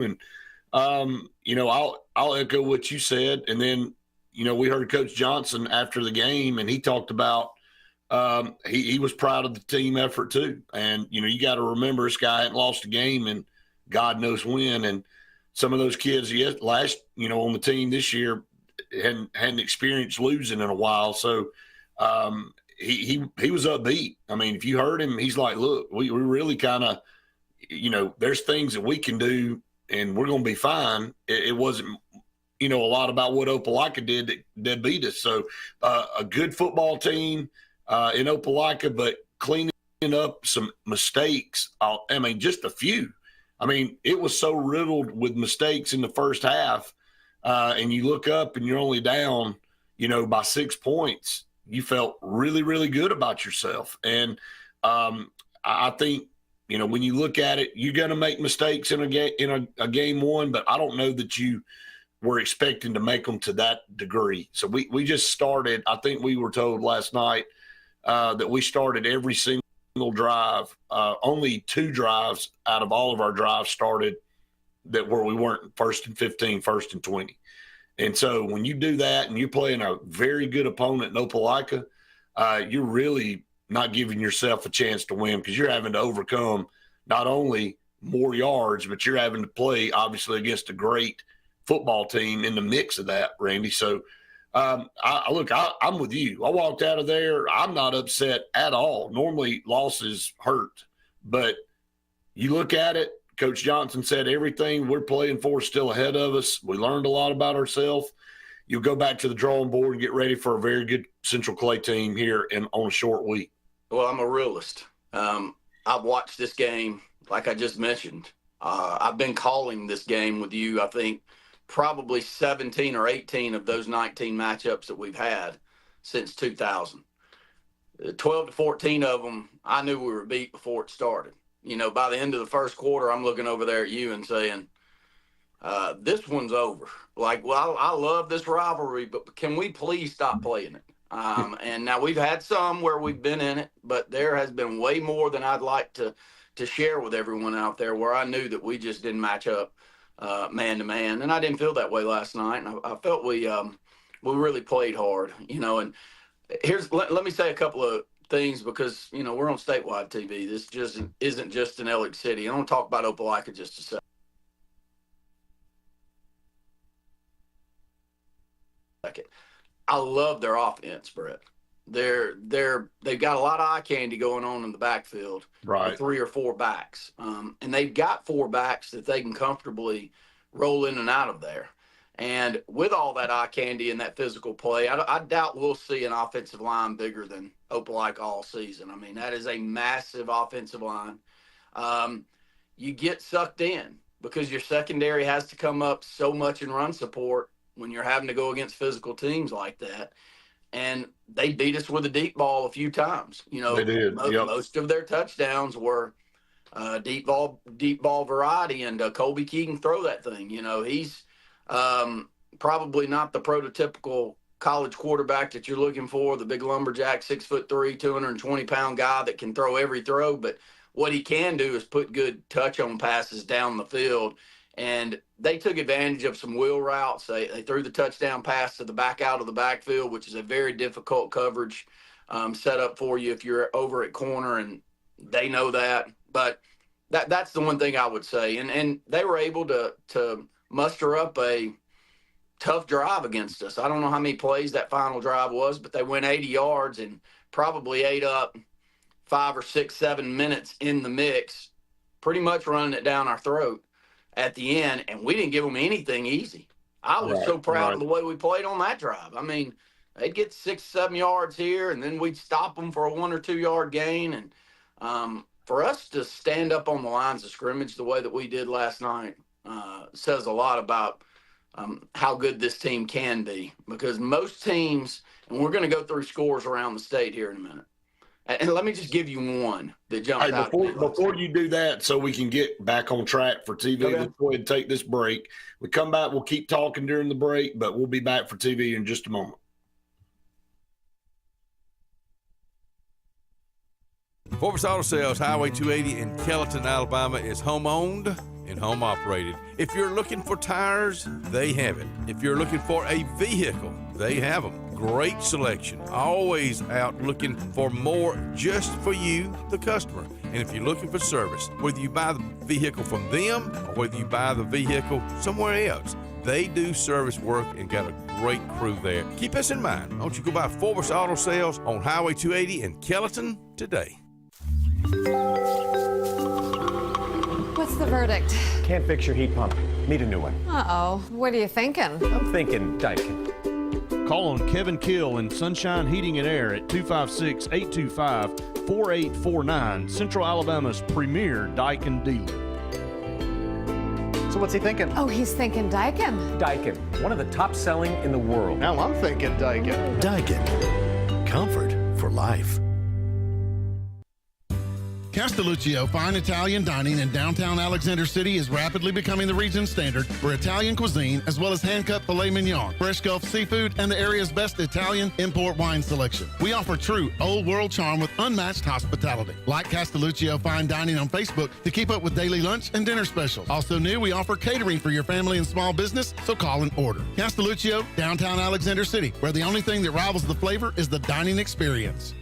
And I'll echo what you said. And then, we heard Coach Johnson after the game, and he talked about he was proud of the team effort too. And, you got to remember this guy hadn't lost a game and God knows when. And some of those kids on the team this year hadn't experienced losing in a while. So he was upbeat. I mean, if you heard him, he's like, look, we really kind of, there's things that we can do and we're going to be fine. It wasn't, a lot about what Opelika did that beat us. So a good football team in Opelika, but cleaning up some mistakes. Just a few. It was so riddled with mistakes in the first half, and you look up and you're only down, by 6 points. You felt really, really good about yourself. And I think, when you look at it, you're going to make mistakes in a game one, but I don't know that you were expecting to make them to that degree. So we just started. I think we were told last night that we started every single drive. Only 2 drives out of all of our drives started where we weren't 1st and 15, 1st and 20. And so when you do that and you're playing a very good opponent in Opelika, you're really not giving yourself a chance to win, because you're having to overcome not only more yards, but you're having to play, obviously, against a great football team in the mix of that, Randy. So, I'm with you. I walked out of there. I'm not upset at all. Normally, losses hurt. But you look at it, Coach Johnson said everything we're playing for is still ahead of us. We learned a lot about ourselves. You'll go back to the drawing board and get ready for a very good Central Clay team here on a short week. Well, I'm a realist. I've watched this game, like I just mentioned. I've been calling this game with you, I think, probably 17 or 18 of those 19 matchups that we've had since 2000. 12 to 14 of them, I knew we were beat before it started. By the end of the first quarter, I'm looking over there at you and saying, this one's over. Like, well, I love this rivalry, but can we please stop playing it? And now we've had some where we've been in it, but there has been way more than I'd like to share with everyone out there, where I knew that we just didn't match up man to man. And I didn't feel that way last night. And I felt we really played hard, and let me say a couple of things, because, we're on statewide TV. This just isn't just in Elliott City. I want to talk about Opelika just a second. I love their offense, Brett. They've got a lot of eye candy going on in the backfield, right? 3 or 4 backs, and they've got 4 backs that they can comfortably roll in and out of there. And with all that eye candy and that physical play, I doubt we'll see an offensive line bigger than Opelika all season. That is a massive offensive line. You get sucked in because your secondary has to come up so much in run support when you're having to go against physical teams like that. And they beat us with a deep ball a few times. They did. Most of their touchdowns were deep ball variety, and Colby Key can throw that thing. He's probably not the prototypical college quarterback that you're looking for, the big lumberjack, 6'3", 220-pound guy that can throw every throw. But what he can do is put good touch on passes down the field. And they took advantage of some wheel routes. They threw the touchdown pass to the back out of the backfield, which is a very difficult coverage setup for you if you're over at corner, and they know that. But that's the one thing I would say. And they were able to muster up a tough drive against us. I don't know how many plays that final drive was, but they went 80 yards and probably ate up 5 or 6, 7 minutes in the mix, pretty much running it down our throat at the end, and we didn't give them anything easy. I was so proud of the way we played on that drive. They'd get 6, 7 yards here, and then we'd stop them for a 1 or 2 yard gain. And for us to stand up on the lines of scrimmage the way that we did last night says a lot about how good this team can be, because most teams, and we're going to go through scores around the state here in a minute. And let me just give you one that jumps out. Before you do that, so we can get back on track for TV, okay, let's go ahead and take this break. We come back, we'll keep talking during the break, but we'll be back for TV in just a moment. Sportz Auto Sales, Highway 280 in Kellyton, Alabama, is home-owned and home operated. If you're looking for tires, they have it. If you're looking for a vehicle, they have them. Great selection. Always out looking for more just for you, the customer. And if you're looking for service, whether you buy the vehicle from them or whether you buy the vehicle somewhere else, they do service work and got a great crew there. Keep us in mind. Don't you go by Forbes Auto Sales on Highway 280 in Kellyton today. What's the verdict? Can't fix your heat pump. Need a new one. Uh-oh. What are you thinking? I'm thinking Daikin. Call on Kevin Kill in Sunshine Heating and Air at 256-825-4849, Central Alabama's premier Daikin dealer. So what's he thinking? Oh, he's thinking Daikin. Daikin, one of the top selling in the world. Now I'm thinking Daikin. Daikin. Comfort for life. Castelluccio Fine Italian Dining in downtown Alexander City is rapidly becoming the region standard for Italian cuisine, as well as hand-cut filet mignon, fresh Gulf seafood, and the area's best Italian import wine selection. We offer true old-world charm with unmatched hospitality. Like Castelluccio Fine Dining on Facebook to keep up with daily lunch and dinner specials. Also new, we offer catering for your family and small business, so call and order. Castelluccio, downtown Alexander City, where the only thing that rivals the flavor is the dining experience.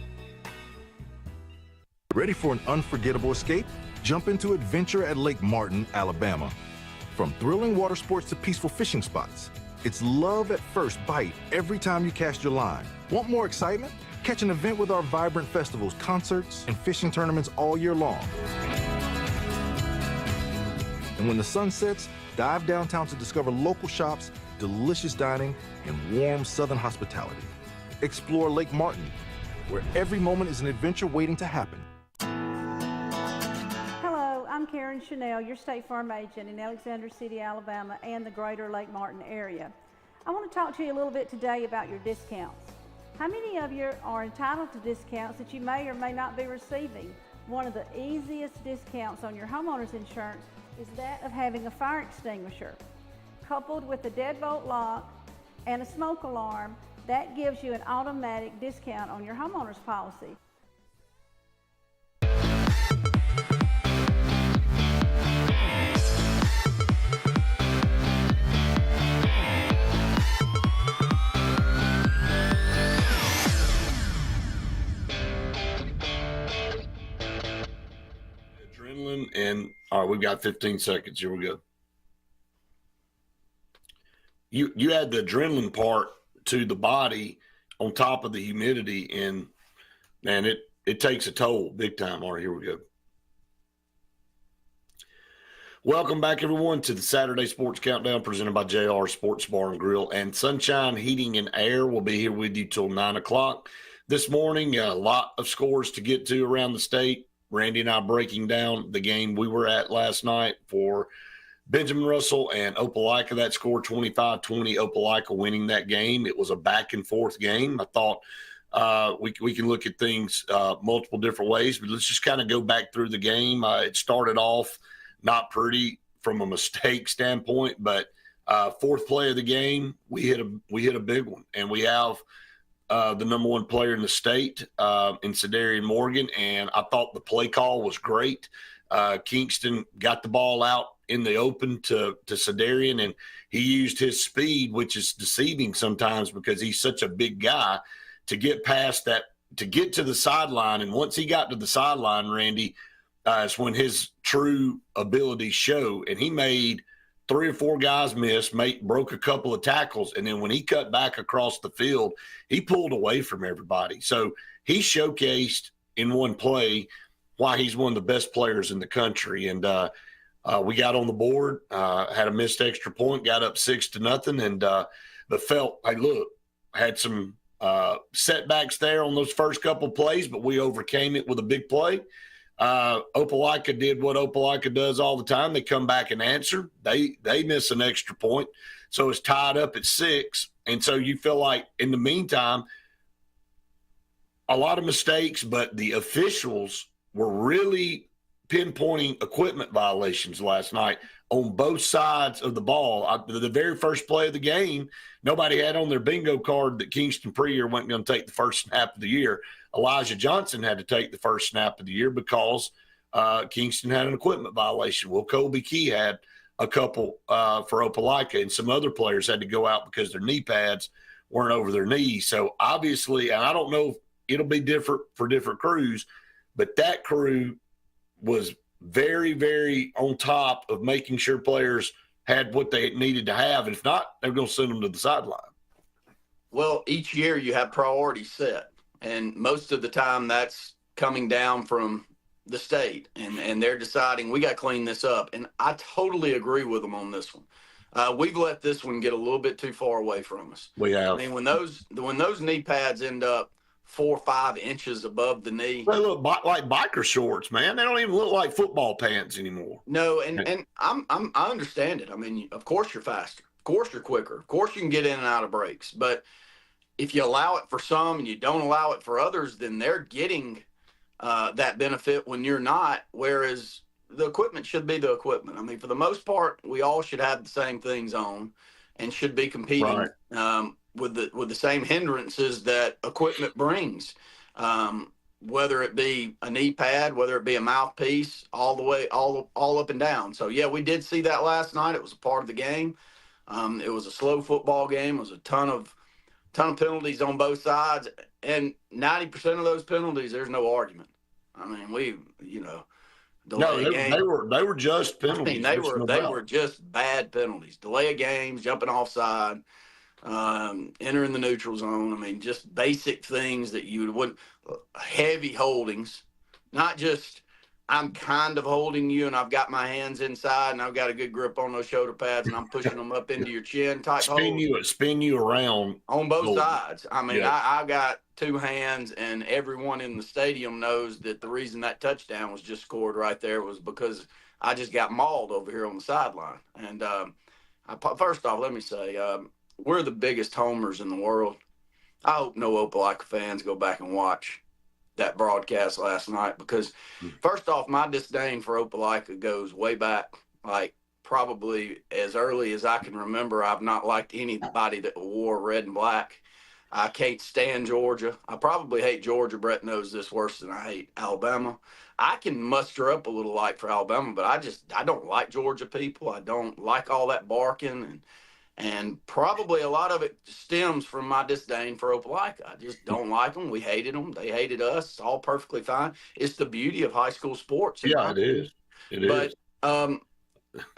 Ready for an unforgettable escape? Jump into adventure at Lake Martin, Alabama. From thrilling water sports to peaceful fishing spots, it's love at first bite every time you cast your line. Want more excitement? Catch an event with our vibrant festivals, concerts, and fishing tournaments all year long. And when the sun sets, dive downtown to discover local shops, delicious dining, and warm southern hospitality. Explore Lake Martin, where every moment is an adventure waiting to happen. I'm Karen Chanel, your State Farm agent in Alexander City, Alabama, and the greater Lake Martin area. I want to talk to you a little bit today about your discounts. How many of you are entitled to discounts that you may or may not be receiving? One of the easiest discounts on your homeowner's insurance is that of having a fire extinguisher. Coupled with a deadbolt lock and a smoke alarm, that gives you an automatic discount on your homeowner's policy. And all right, we've got 15 seconds. Here we go. You add the adrenaline part to the body on top of the humidity, and man, it takes a toll big time. All right, here we go. Welcome back, everyone, to the Saturday Sports Countdown presented by JR Sports Bar and Grill and Sunshine Heating and Air. Will be here with you till 9 o'clock this morning. A lot of scores to get to around the state. Randy and I breaking down the game we were at last night for Benjamin Russell and Opelika. That score 25-20, Opelika winning that game. It was a back-and-forth game. I thought we can look at things multiple different ways, but let's just kind of go back through the game. It started off not pretty from a mistake standpoint, but fourth play of the game, we hit a big one, and we have the number one player in the state in Cedarian Morgan, and I thought the play call was great. Kingston got the ball out in the open to Cedarian, and he used his speed, which is deceiving sometimes because he's such a big guy, to get past that, to get to the sideline. And once he got to the sideline, Randy, is when his true abilities show, and he made 3 or 4 guys miss, broke a couple of tackles, and then when he cut back across the field, he pulled away from everybody. So he showcased in one play why he's one of the best players in the country. And we got on the board, had a missed extra point, got up 6-0, and but felt, hey, look, had some setbacks there on those first couple plays, but we overcame it with a big play. Opelika did what Opelika does all the time. They come back and answer. They miss an extra point. So it's tied up at 6. And so you feel like in the meantime, a lot of mistakes, but the officials were really pinpointing equipment violations last night on both sides of the ball. The very first play of the game, nobody had on their bingo card that Kingston Preer wasn't going to take the first snap of the year. Elijah Johnson had to take the first snap of the year because Kingston had an equipment violation. Well, Colby Key had a couple for Opelika, and some other players had to go out because their knee pads weren't over their knees. So obviously, and I don't know if it'll be different for different crews, but that crew was very, very on top of making sure players had what they needed to have. And if not, they're going to send them to the sideline. Well, each year you have priorities set, and most of the time that's coming down from the state, and they're deciding we got to clean this up. And I totally agree with them on this one. We've let this one get a little bit too far away from us. We have. I mean, when those knee pads end up 4 or 5 inches above the knee, they look like biker shorts, man. They don't even look like football pants anymore. No, and I understand it. I mean, of course you're faster, of course you're quicker, of course you can get in and out of breaks. But if you allow it for some and you don't allow it for others, then they're getting that benefit when you're not. Whereas the equipment should be the equipment. I mean, for the most part, we all should have the same things on and should be competing with the same hindrances that equipment brings. Whether it be a knee pad, whether it be a mouthpiece, all the way, all up and down. So yeah, we did see that last night. It was a part of the game. It was a slow football game. It was a ton of penalties on both sides, and 90% of those penalties, there's no argument. I mean, they were just penalties. I mean, they were just bad penalties. Delay of games, jumping offside, entering the neutral zone. I mean, just basic things that you wouldn't. Heavy holdings, not just I'm kind of holding you and I've got my hands inside and I've got a good grip on those shoulder pads and I'm pushing them up into your chin type hold. Spin you around on both sides. I mean, I've got 2 hands, and everyone in the stadium knows that the reason that touchdown was just scored right there was because I just got mauled over here on the sideline. And first off, let me say, we're the biggest homers in the world. I hope no Opelika fans go back and watch that broadcast last night, because first off, my disdain for Opelika goes way back, like probably as early as I can remember. I've not liked anybody that wore red and black. I can't stand Georgia. I probably hate Georgia. Brett knows this worse than I hate Alabama. I can muster up a little like for Alabama, but I don't like Georgia people. I don't like all that barking, and probably a lot of it stems from my disdain for Opelika. I just don't like them. We hated them. They hated us. It's all perfectly fine. It's the beauty of high school sports. Yeah, it is. It is. But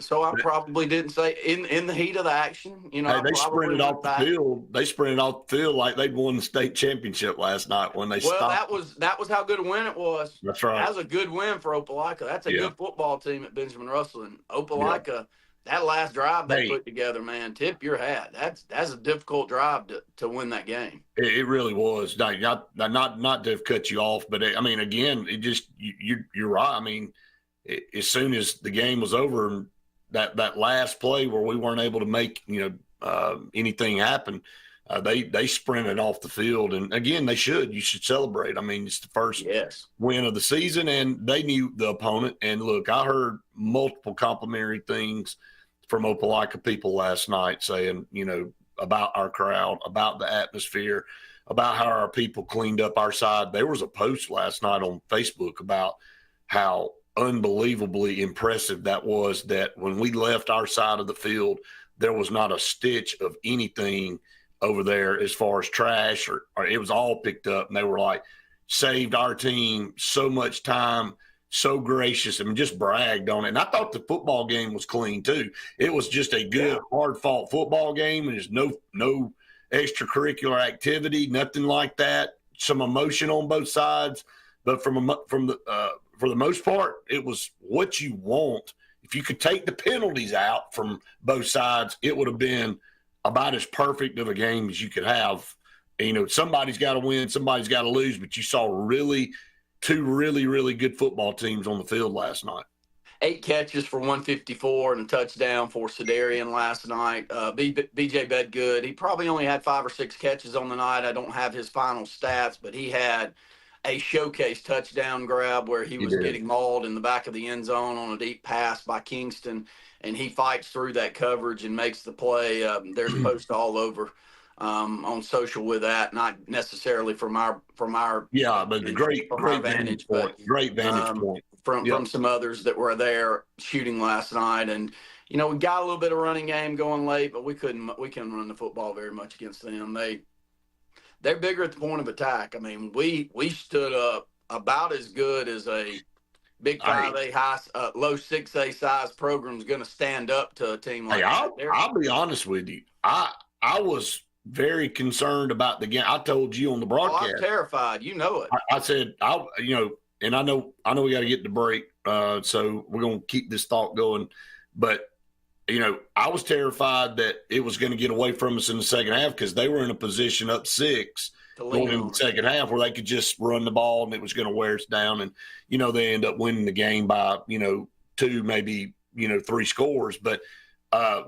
so I probably didn't say in the heat of the action. You know, hey, they sprinted off the field. They sprinted off the field like they'd won the state championship last night when they stopped. Well, that was how good a win it was. That's right. That was a good win for Opelika. That's a good football team at Benjamin Russell. And Opelika. Yeah. That last drive they put together, man, tip your hat. That's a difficult drive to win that game. It really was. Not to have cut you off, but I mean, again, it just you're right. I mean, as soon as the game was over, and that last play where we weren't able to make anything happen, they sprinted off the field. And again, you should celebrate. I mean, it's the first win of the season, and they knew the opponent. And look, I heard multiple complimentary things from Opelika people last night saying, about our crowd, about the atmosphere, about how our people cleaned up our side. There was a post last night on Facebook about how unbelievably impressive that was, that when we left our side of the field, there was not a stitch of anything over there as far as trash or it was all picked up. And they were like, saved our team so much time, so gracious, and just bragged on it. And I thought the football game was clean too. It was just a good, hard-fought football game, and there's no extracurricular activity, nothing like that. Some emotion on both sides, but for the most part, it was what you want. If you could take the penalties out from both sides, it would have been about as perfect of a game as you could have. Somebody's got to win, somebody's got to lose, but you saw two really, really good football teams on the field last night. 8 catches for 154 and a touchdown for Sedarian last night. BJ Bedgood, he probably only had 5 or 6 catches on the night. I don't have his final stats, but he had a showcase touchdown grab where he was getting mauled in the back of the end zone on a deep pass by Kingston, and he fights through that coverage and makes the play. There's posts all over on social with that, not necessarily from our but great vantage point. Great vantage point. from some others that were there shooting last night. And, we got a little bit of running game going late, but we couldn't run the football very much against them. They're bigger at the point of attack. I mean, we stood up about as good as a big 5A low 6A size program is going to stand up to a team like that. I'll be honest with you. I was very concerned about the game. I told you on the broadcast. I'm terrified. You know it. I said, and I know we got to get the break, so we're going to keep this thought going. But, I was terrified that it was going to get away from us in the second half because they were in a position up 6 going in the second half where they could just run the ball and it was going to wear us down. And, they end up winning the game by, 2, maybe, 3 scores. But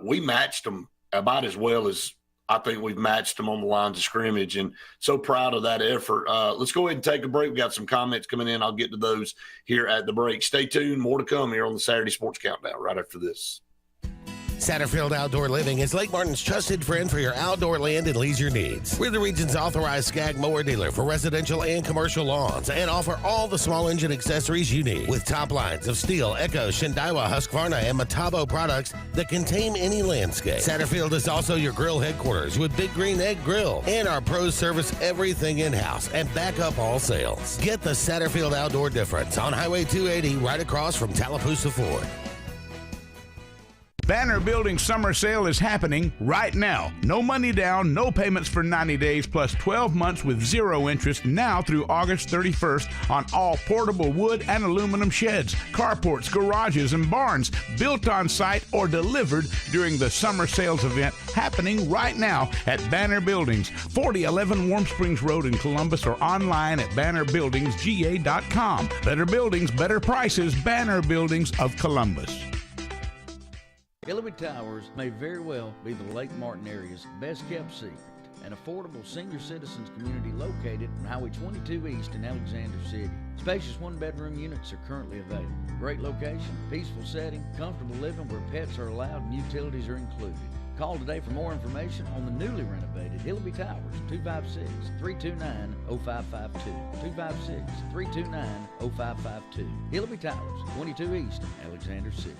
we matched them about as well as I think we've matched them on the lines of scrimmage, and so proud of that effort. Let's go ahead and take a break. We got some comments coming in. I'll get to those here at the break. Stay tuned. More to come here on the Saturday Sports Countdown right after this. Satterfield Outdoor Living is Lake Martin's trusted friend for your outdoor land and leisure needs. We're the region's authorized Skag mower dealer for residential and commercial lawns and offer all the small engine accessories you need with top lines of Steel, Echo, Shindaiwa, Husqvarna, and Metabo products that can tame any landscape. Satterfield is also your grill headquarters with Big Green Egg Grill, and our pros service everything in-house and back up all sales. Get the Satterfield Outdoor difference on Highway 280 right across from Tallapoosa Ford. Banner Building Summer Sale is happening right now. No money down, no payments for 90 days, plus 12 months with 0 interest now through August 31st on all portable wood and aluminum sheds, carports, garages, and barns built on site or delivered during the summer sales event happening right now at Banner Buildings, 4011 Warm Springs Road in Columbus, or online at bannerbuildingsga.com. Better buildings, better prices, Banner Buildings of Columbus. Hillary Towers may very well be the Lake Martin area's best kept secret. An affordable senior citizens community located on Highway 22 East in Alexander City. Spacious one-bedroom units are currently available. Great location, peaceful setting, comfortable living where pets are allowed and utilities are included. Call today for more information on the newly renovated Hillary Towers, 256-329-0552. 256-329-0552. Hillary Towers, 22 East, Alexander City.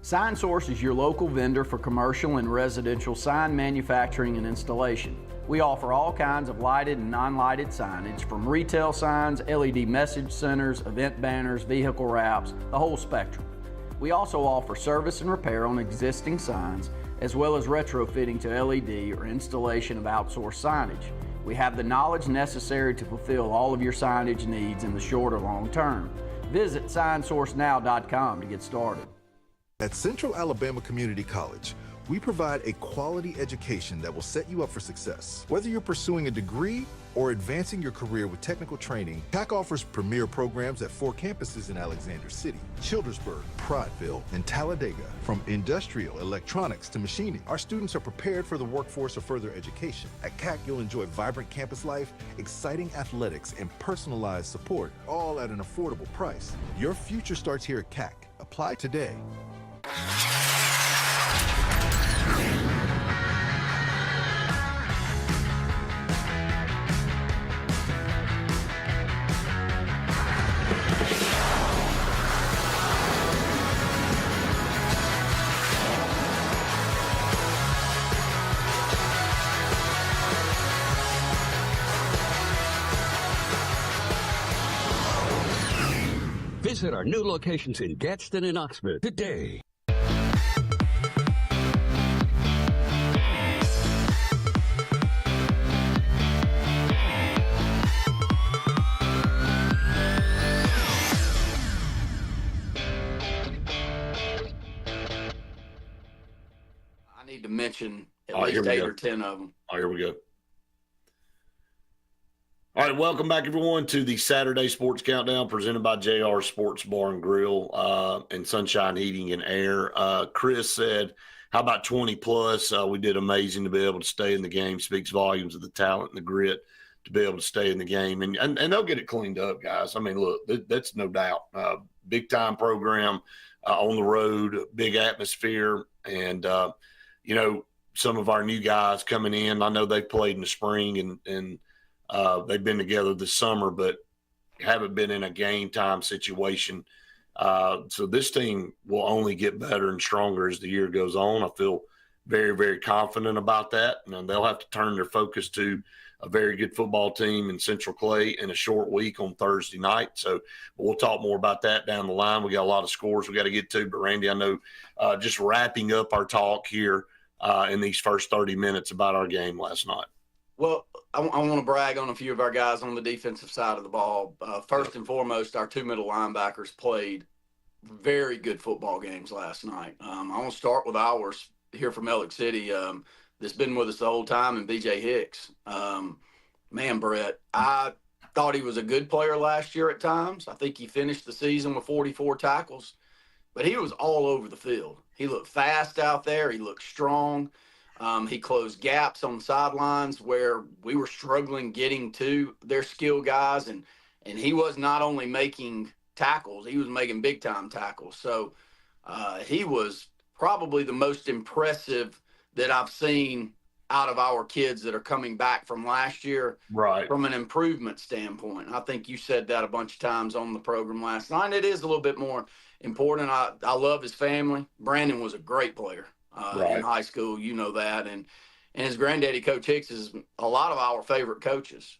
Sign Source is your local vendor for commercial and residential sign manufacturing and installation. We offer all kinds of lighted and non-lighted signage, from retail signs, LED message centers, event banners, vehicle wraps, the whole spectrum. We also offer service and repair on existing signs, as well as retrofitting to LED or installation of outsourced signage. We have the knowledge necessary to fulfill all of your signage needs in the short or long term. Visit signsourcenow.com to get started. At Central Alabama Community College, we provide a quality education that will set you up for success. Whether you're pursuing a degree or advancing your career with technical training, CAC offers premier programs at 4 campuses in Alexander City, Childersburg, Prattville, and Talladega. From industrial, electronics to machining, our students are prepared for the workforce or further education. At CAC, you'll enjoy vibrant campus life, exciting athletics, and personalized support, all at an affordable price. Your future starts here at CAC. Apply today. Visit our new locations in Gadsden and Oxford today. I need to mention at least 8 or 10 of them. Here we go. All right, welcome back, everyone, to the Saturday Sports Countdown presented by JR Sports Bar and Grill and Sunshine Heating and Air. Chris said, how about 20 plus? We did amazing to be able to stay in the game. Speaks volumes of the talent and the grit to be able to stay in the game. And they'll get it cleaned up, guys. I mean, look, that's no doubt. Big-time program on the road, big atmosphere. And, you know, some of our new guys coming in, I know they played in the spring and they've been together this summer, but haven't been in a game time situation. So this team will only get better and stronger as the year goes on. I feel very, very confident about that. And they'll have to turn their focus to a very good football team in Central Clay in a short week on Thursday night. So we'll talk more about that down the line. We got a lot of scores we got to get to. But, Randy, I know just wrapping up our talk here in these first 30 minutes about our game last night. Well, I want to brag on a few of our guys on the defensive side of the ball. First and foremost, our two middle linebackers played very good football games last night. I want to start with ours here from Ellick City. That's been with us the whole time, and B.J. Hicks. Man, Brett, I thought he was a good player last year at times. I think he finished the season with 44 tackles, but he was all over the field. He looked fast out there. He looked strong. He closed gaps on the sidelines where we were struggling getting to their skill guys, and he was not only making tackles, he was making big-time tackles. So he was probably the most impressive that I've seen out of our kids that are coming back from last year, right, from an improvement standpoint. I think you said that a bunch of times on the program last night. It is a little bit more important. I love his family. Brandon was a great player in high school. You know that. And his granddaddy, Coach Hicks, is a lot of our favorite coaches.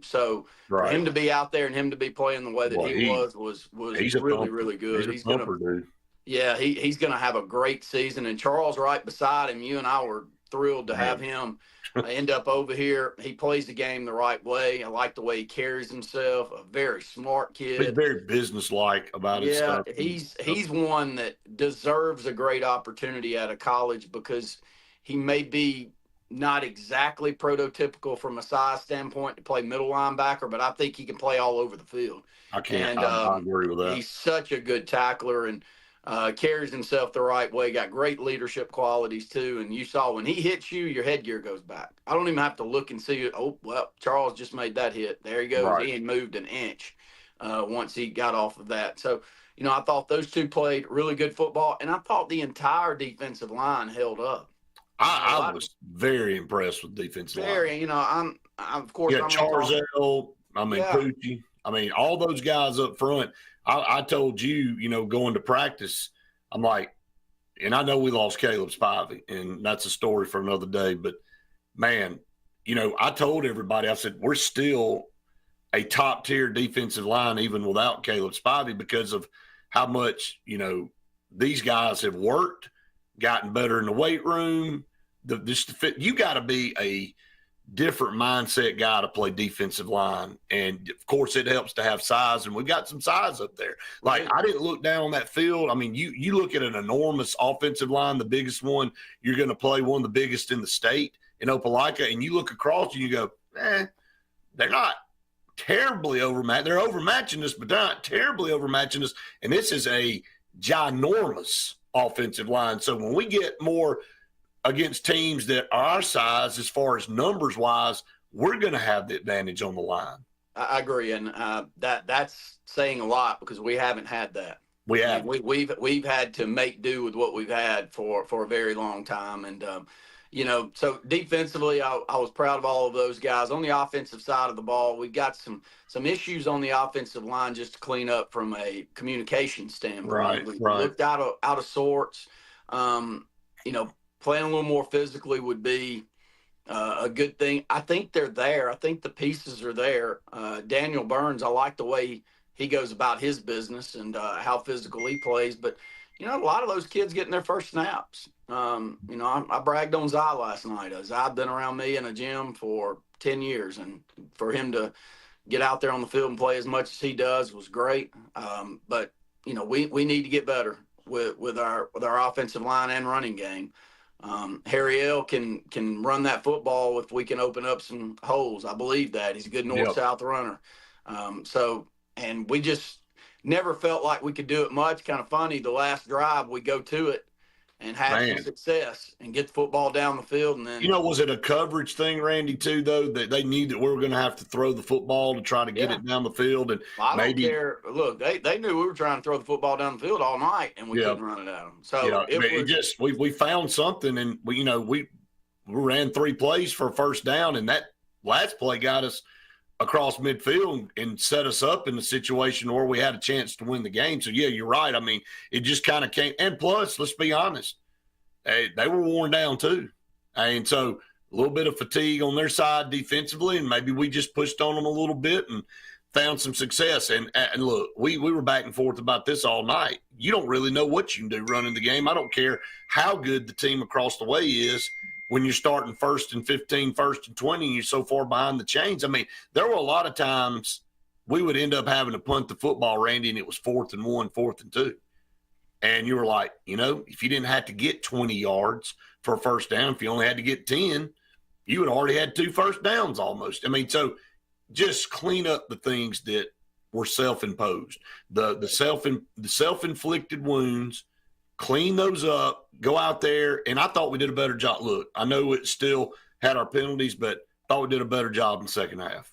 So for him to be out there and him to be playing the way that he was really, really good. He's going to, yeah, he's going to have a great season. And Charles right beside him, you and I were thrilled to have him end up over here. He plays the game the right way. I like the way he carries himself. A very smart kid. He's very businesslike about his stuff. He's one that deserves a great opportunity at a college because he may be not exactly prototypical from a size standpoint to play middle linebacker, but I think he can play all over the field. I agree with that. He's such a good tackler and carries himself the right way, got great leadership qualities too. And you saw when he hits you, your headgear goes back. I don't even have to look and see, oh, well, Charles just made that hit. There he goes. Right. He ain't moved an inch once he got off of that. So, you know, I thought those two played really good football, and I thought the entire defensive line held up. I was very impressed with defensive line. You know, I'm of course. Yeah, Charzell, Poochie. I mean, all those guys up front. I told you, you know, going to practice, I'm like, and I know we lost Caleb Spivey, and that's a story for another day. But, man, you know, I told everybody, I said, we're still a top-tier defensive line even without Caleb Spivey because of how much, you know, these guys have worked, gotten better in the weight room. You got to be a different mindset guy to play defensive line. And, of course, it helps to have size, and we've got some size up there. Like, I didn't look down on that field. I mean, you look at an enormous offensive line, the biggest one, you're going to play one of the biggest in the state in Opelika, and you look across and you go, they're not terribly overmatched. They're overmatching us, but they're not terribly overmatching us. And this is a ginormous offensive line. So when we get more against teams that are our size as far as numbers wise, we're going to have the advantage on the line. I agree, and that's saying a lot because we haven't had that. We have. We've had to make do with what we've had for a very long time, and you know, so defensively, I was proud of all of those guys. On the offensive side of the ball, we've got some issues on the offensive line just to clean up from a communication standpoint. We looked out of sorts. You know, playing a little more physically would be a good thing. I think they're there. I think the pieces are there. Daniel Burns, I like the way he goes about his business and how physical he plays. But, you know, a lot of those kids getting their first snaps. You know, I bragged on Zai last night. Zai's been around me in a gym for 10 years, and for him to get out there on the field and play as much as he does was great. But, you know, we need to get better with our offensive line and running game. Harry L can run that football if we can open up some holes. I believe that. He's a good north-south runner. And we just never felt like we could do it much. Kind of funny, the last drive we go to it and have some success and get the football down the field. And then, you know, was it a coverage thing, Randy, too, though, that they knew that we were going to have to throw the football to try to get it down the field? And I don't care. Look, they knew we were trying to throw the football down the field all night, and we couldn't run it at them. So we found something, and we ran 3 plays for a first down, and that last play got us across midfield and set us up in the situation where we had a chance to win the game. So, yeah, you're right. I mean, it just kind of came. And plus, let's be honest, they were worn down too. And so a little bit of fatigue on their side defensively, and maybe we just pushed on them a little bit and found some success. And look, we were back and forth about this all night. You don't really know what you can do running the game. I don't care how good the team across the way is when you're starting 1st and 15, 1st and 20, and you're so far behind the chains. I mean, there were a lot of times we would end up having to punt the football, Randy, and it was 4th and 1, 4th and 2. And you were like, if you didn't have to get 20 yards for a first down, if you only had to get 10, you would already had 2 first downs almost. I mean, so just clean up the things that were self-imposed, the self-inflicted wounds, clean those up, go out there. And I thought we did a better job. Look, I know it still had our penalties, but I thought we did a better job in the second half.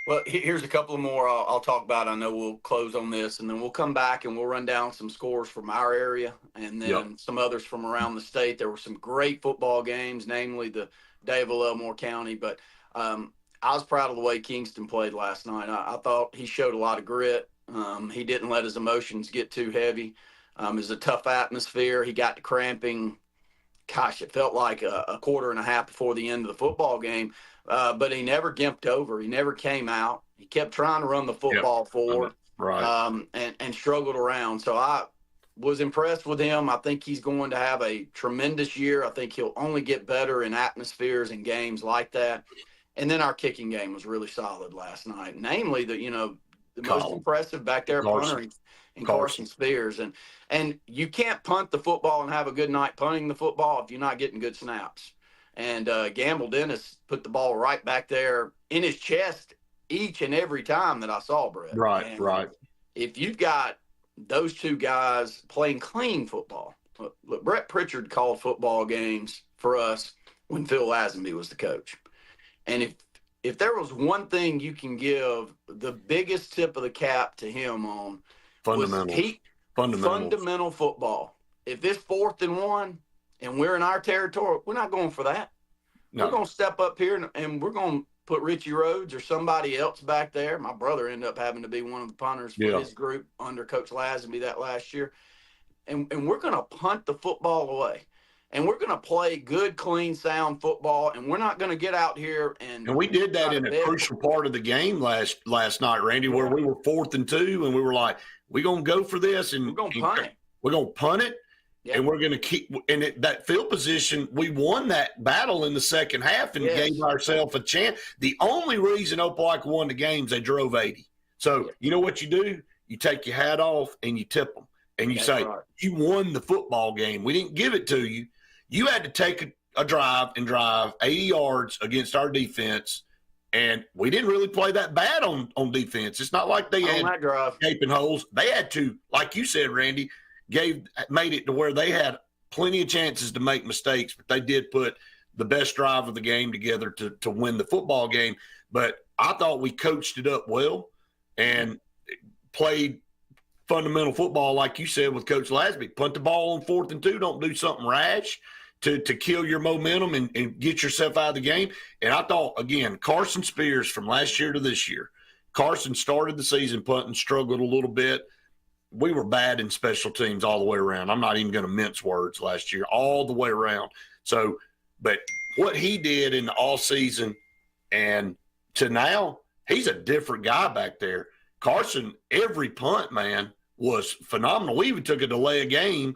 Well, here's a couple of more I'll talk about. I know we'll close on this, and then we'll come back and we'll run down some scores from our area and then some others from around the state. There were some great football games, namely the Dayville Elmore County. But I was proud of the way Kingston played last night. I thought he showed a lot of grit. He didn't let his emotions get too heavy. It was a tough atmosphere. He got to cramping. Gosh, it felt like a quarter and a half before the end of the football game. But he never gimped over. He never came out. He kept trying to run the football forward, and struggled around. So I was impressed with him. I think he's going to have a tremendous year. I think he'll only get better in atmospheres and games like that. And then our kicking game was really solid last night, namely the most impressive back there punter and Carson Spears. And you can't punt the football and have a good night punting the football if you're not getting good snaps. And Gamble Dennis put the ball right back there in his chest each and every time that I saw, Brett. Right. If you've got those two guys playing clean football, look, Brett Pritchard called football games for us when Phil Lazenby was the coach. And if there was one thing you can give the biggest tip of the cap to him on, fundamental football. If it's 4th and 1 and we're in our territory, we're not going for that. No. We're going to step up here and we're going to put Richie Rhodes or somebody else back there. My brother ended up having to be one of the punters for his group under Coach Lazenby that last year. And we're going to punt the football away. And we're going to play good, clean, sound football, and we're not going to get out here and we did that in a crucial part of the game last night, Randy, where we were 4th and 2, and we were like, we're going to go for this, and we're going to punt it. We're going to punt it, and we're going to keep – and that field position, we won that battle in the second half and gave ourselves a chance. The only reason Opelika won the game is they drove 80. So you know what you do? You take your hat off and you tip them, and you say, you won the football game. We didn't give it to you. You had to take a drive and drive 80 yards against our defense, and we didn't really play that bad on defense. It's not like they had gaping holes. They had to, like you said, Randy, made it to where they had plenty of chances to make mistakes, but they did put the best drive of the game together to win the football game. But I thought we coached it up well and played fundamental football, like you said, with Coach Lazenby. Punt the ball on 4th and 2. Don't do something rash to kill your momentum and get yourself out of the game. And I thought, again, Carson Spears from last year to this year, Carson started the season punting, struggled a little bit. We were bad in special teams all the way around. I'm not even going to mince words last year, all the way around. So, but what he did in the offseason and to now, he's a different guy back there. Carson, every punt, man, was phenomenal. We even took a delay of game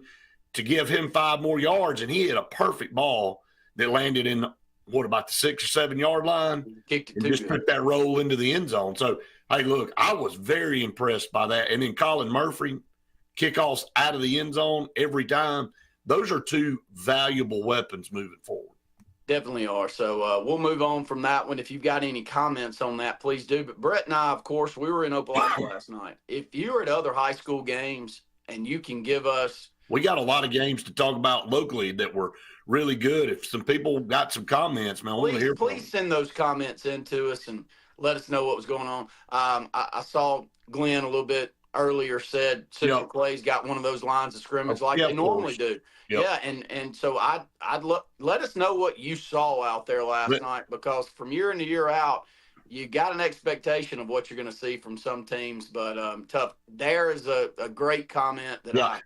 to give him 5 more yards, and he hit a perfect ball that landed in, about the 6 or 7 yard line? Kicked it and just put that roll into the end zone. So, hey, look, I was very impressed by that. And then Colin Murphy, kickoffs out of the end zone every time. Those are 2 valuable weapons moving forward. Definitely are. So we'll move on from that one. If you've got any comments on that, please do. But Brett and I, of course, we were in Opelika last night. If you're at other high school games and you can give us – we got a lot of games to talk about locally that were really good. If some people got some comments, man, I want to hear from them. Please send those comments in to us and let us know what was going on. I saw Glenn a little bit earlier said Central Clay's got one of those lines of scrimmage like they normally do. Yeah, and so I'd let us know what you saw out there last night, because from year in to year out, you got an expectation of what you're going to see from some teams, but tough. There is a great comment that I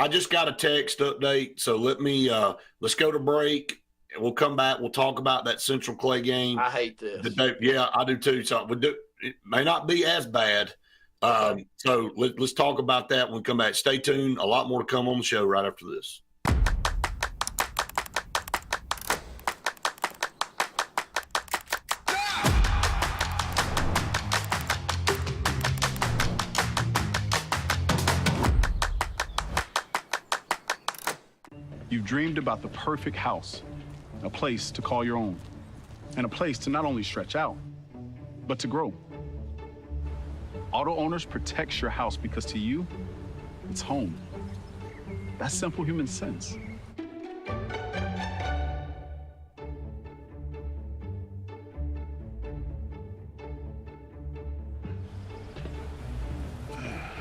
just got a text update. So let's go to break. We'll come back. We'll talk about that Central Clay game. I hate this. Yeah, I do too. So it may not be as bad. So let's talk about that when we come back. Stay tuned. A lot more to come on the show right after this. You've dreamed about the perfect house, a place to call your own, and a place to not only stretch out, but to grow. Auto Owners protects your house because to you, it's home. That's simple human sense.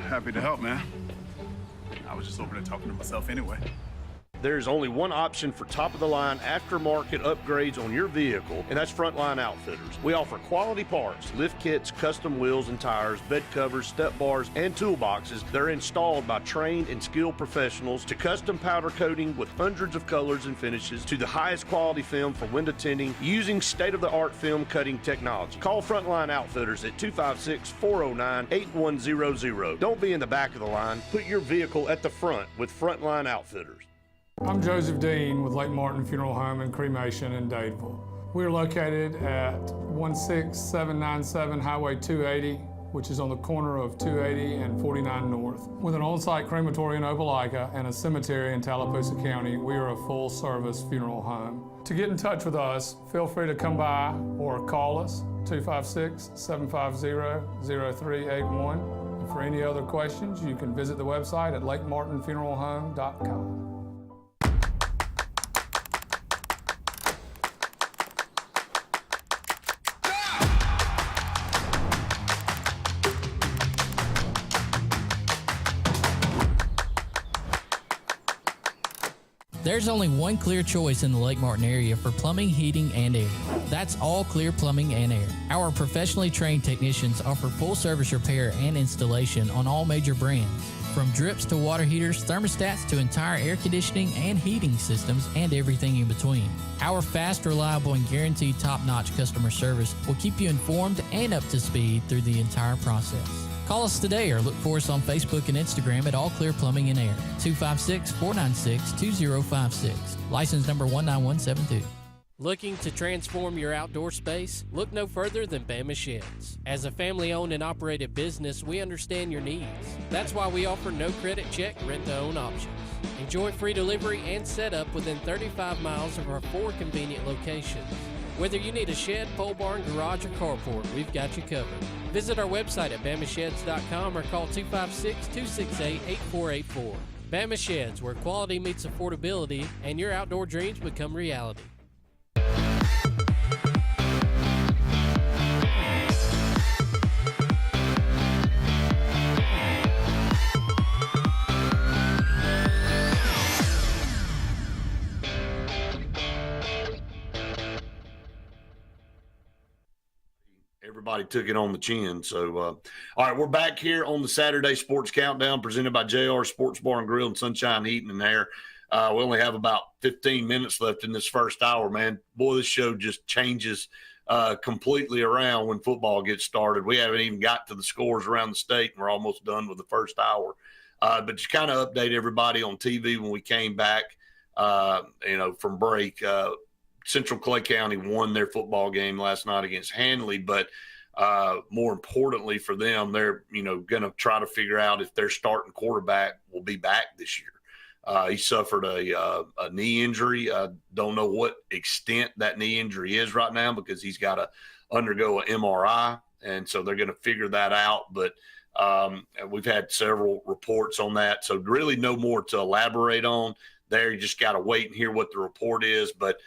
Happy to help, man. I was just over there talking to myself anyway. There's only one option for top-of-the-line aftermarket upgrades on your vehicle, and that's Frontline Outfitters. We offer quality parts, lift kits, custom wheels and tires, bed covers, step bars, and toolboxes that are installed by trained and skilled professionals, to custom powder coating with hundreds of colors and finishes, to the highest quality film for window tinting using state-of-the-art film cutting technology. Call Frontline Outfitters at 256-409-8100. Don't be in the back of the line. Put your vehicle at the front with Frontline Outfitters. I'm Joseph Dean with Lake Martin Funeral Home and Cremation in Dadeville. We're located at 16797 Highway 280, which is on the corner of 280 and 49 North. With an on-site crematory in Opelika and a cemetery in Tallapoosa County, we are a full-service funeral home. To get in touch with us, feel free to come by or call us, 256-750-0381. And for any other questions, you can visit the website at lakemartinfuneralhome.com. There's only one clear choice in the Lake Martin area for plumbing, heating, and air. That's All Clear Plumbing and Air. Our professionally trained technicians offer full service repair and installation on all major brands, from drips to water heaters, thermostats to entire air conditioning and heating systems, and everything in between. Our fast, reliable, and guaranteed top-notch customer service will keep you informed and up to speed through the entire process. Call us today or look for us on Facebook and Instagram at All Clear Plumbing and Air, 256-496-2056. License number 19172. Looking to transform your outdoor space? Look no further than Bama Sheds. As a family-owned and operated business, we understand your needs. That's why we offer no credit check, rent-to-own options. Enjoy free delivery and setup within 35 miles of our 4 convenient locations. Whether you need a shed, pole barn, garage, or carport, we've got you covered. Visit our website at bamasheds.com or call 256-268-8484. Bama Sheds, where quality meets affordability and your outdoor dreams become reality. Everybody took it on the chin. So, all right, we're back here on the Saturday Sports Countdown presented by JR Sports Bar and Grill and Sunshine Heating and Air. We only have about 15 minutes left in this first hour, man. Boy, this show just changes completely around when football gets started. We haven't even got to the scores around the state, and we're almost done with the first hour. But just kind of update everybody on TV when we came back, from break. Central Clay County won their football game last night against Handley, but more importantly for them, they're going to try to figure out if their starting quarterback will be back this year. He suffered a knee injury. I don't know what extent that knee injury is right now because he's got to undergo an MRI, and so they're going to figure that out. But we've had several reports on that, so really no more to elaborate on there. You just got to wait and hear what the report is, but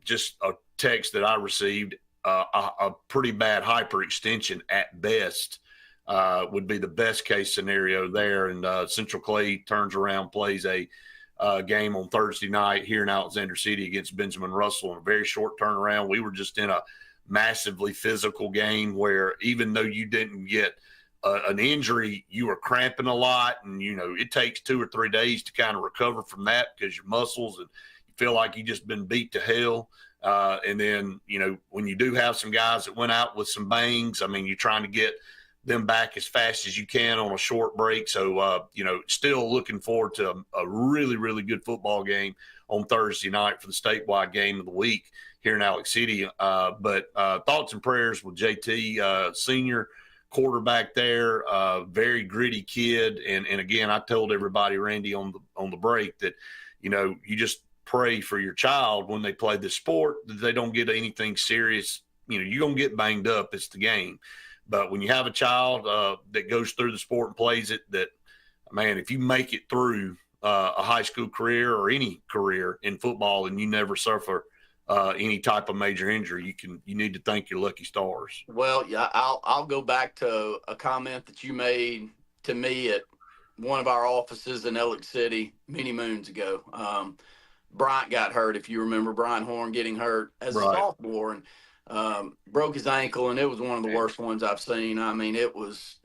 just a text that I received, a pretty bad hyperextension at best would be the best case scenario there. And Central Clay turns around, plays a game on Thursday night here in Alexander City against Benjamin Russell in a very short turnaround. We were just in a massively physical game where even though you didn't get an injury, you were cramping a lot, and it takes 2 or 3 days to kind of recover from that because your muscles and you feel like you just been beat to hell. And then when you do have some guys that went out with some bangs, I mean, you're trying to get them back as fast as you can on a short break. So still looking forward to a really, really good football game on Thursday night for the statewide game of the week here in Alex City. But thoughts and prayers with JT, senior quarterback there, very gritty kid. And again, I told everybody, Randy, on the break that, you just pray for your child when they play this sport that they don't get anything serious. You're going to get banged up. It's the game. But when you have a child that goes through the sport and plays it, that, man, if you make it through a high school career or any career in football and you never suffer any type of major injury, you need to thank your lucky stars. Well, yeah, I'll go back to a comment that you made to me at one of our offices in Alex City many moons ago. Bryant got hurt, if you remember, Brian Horn getting hurt as a sophomore and broke his ankle, and it was one of the worst ones I've seen. I mean, it was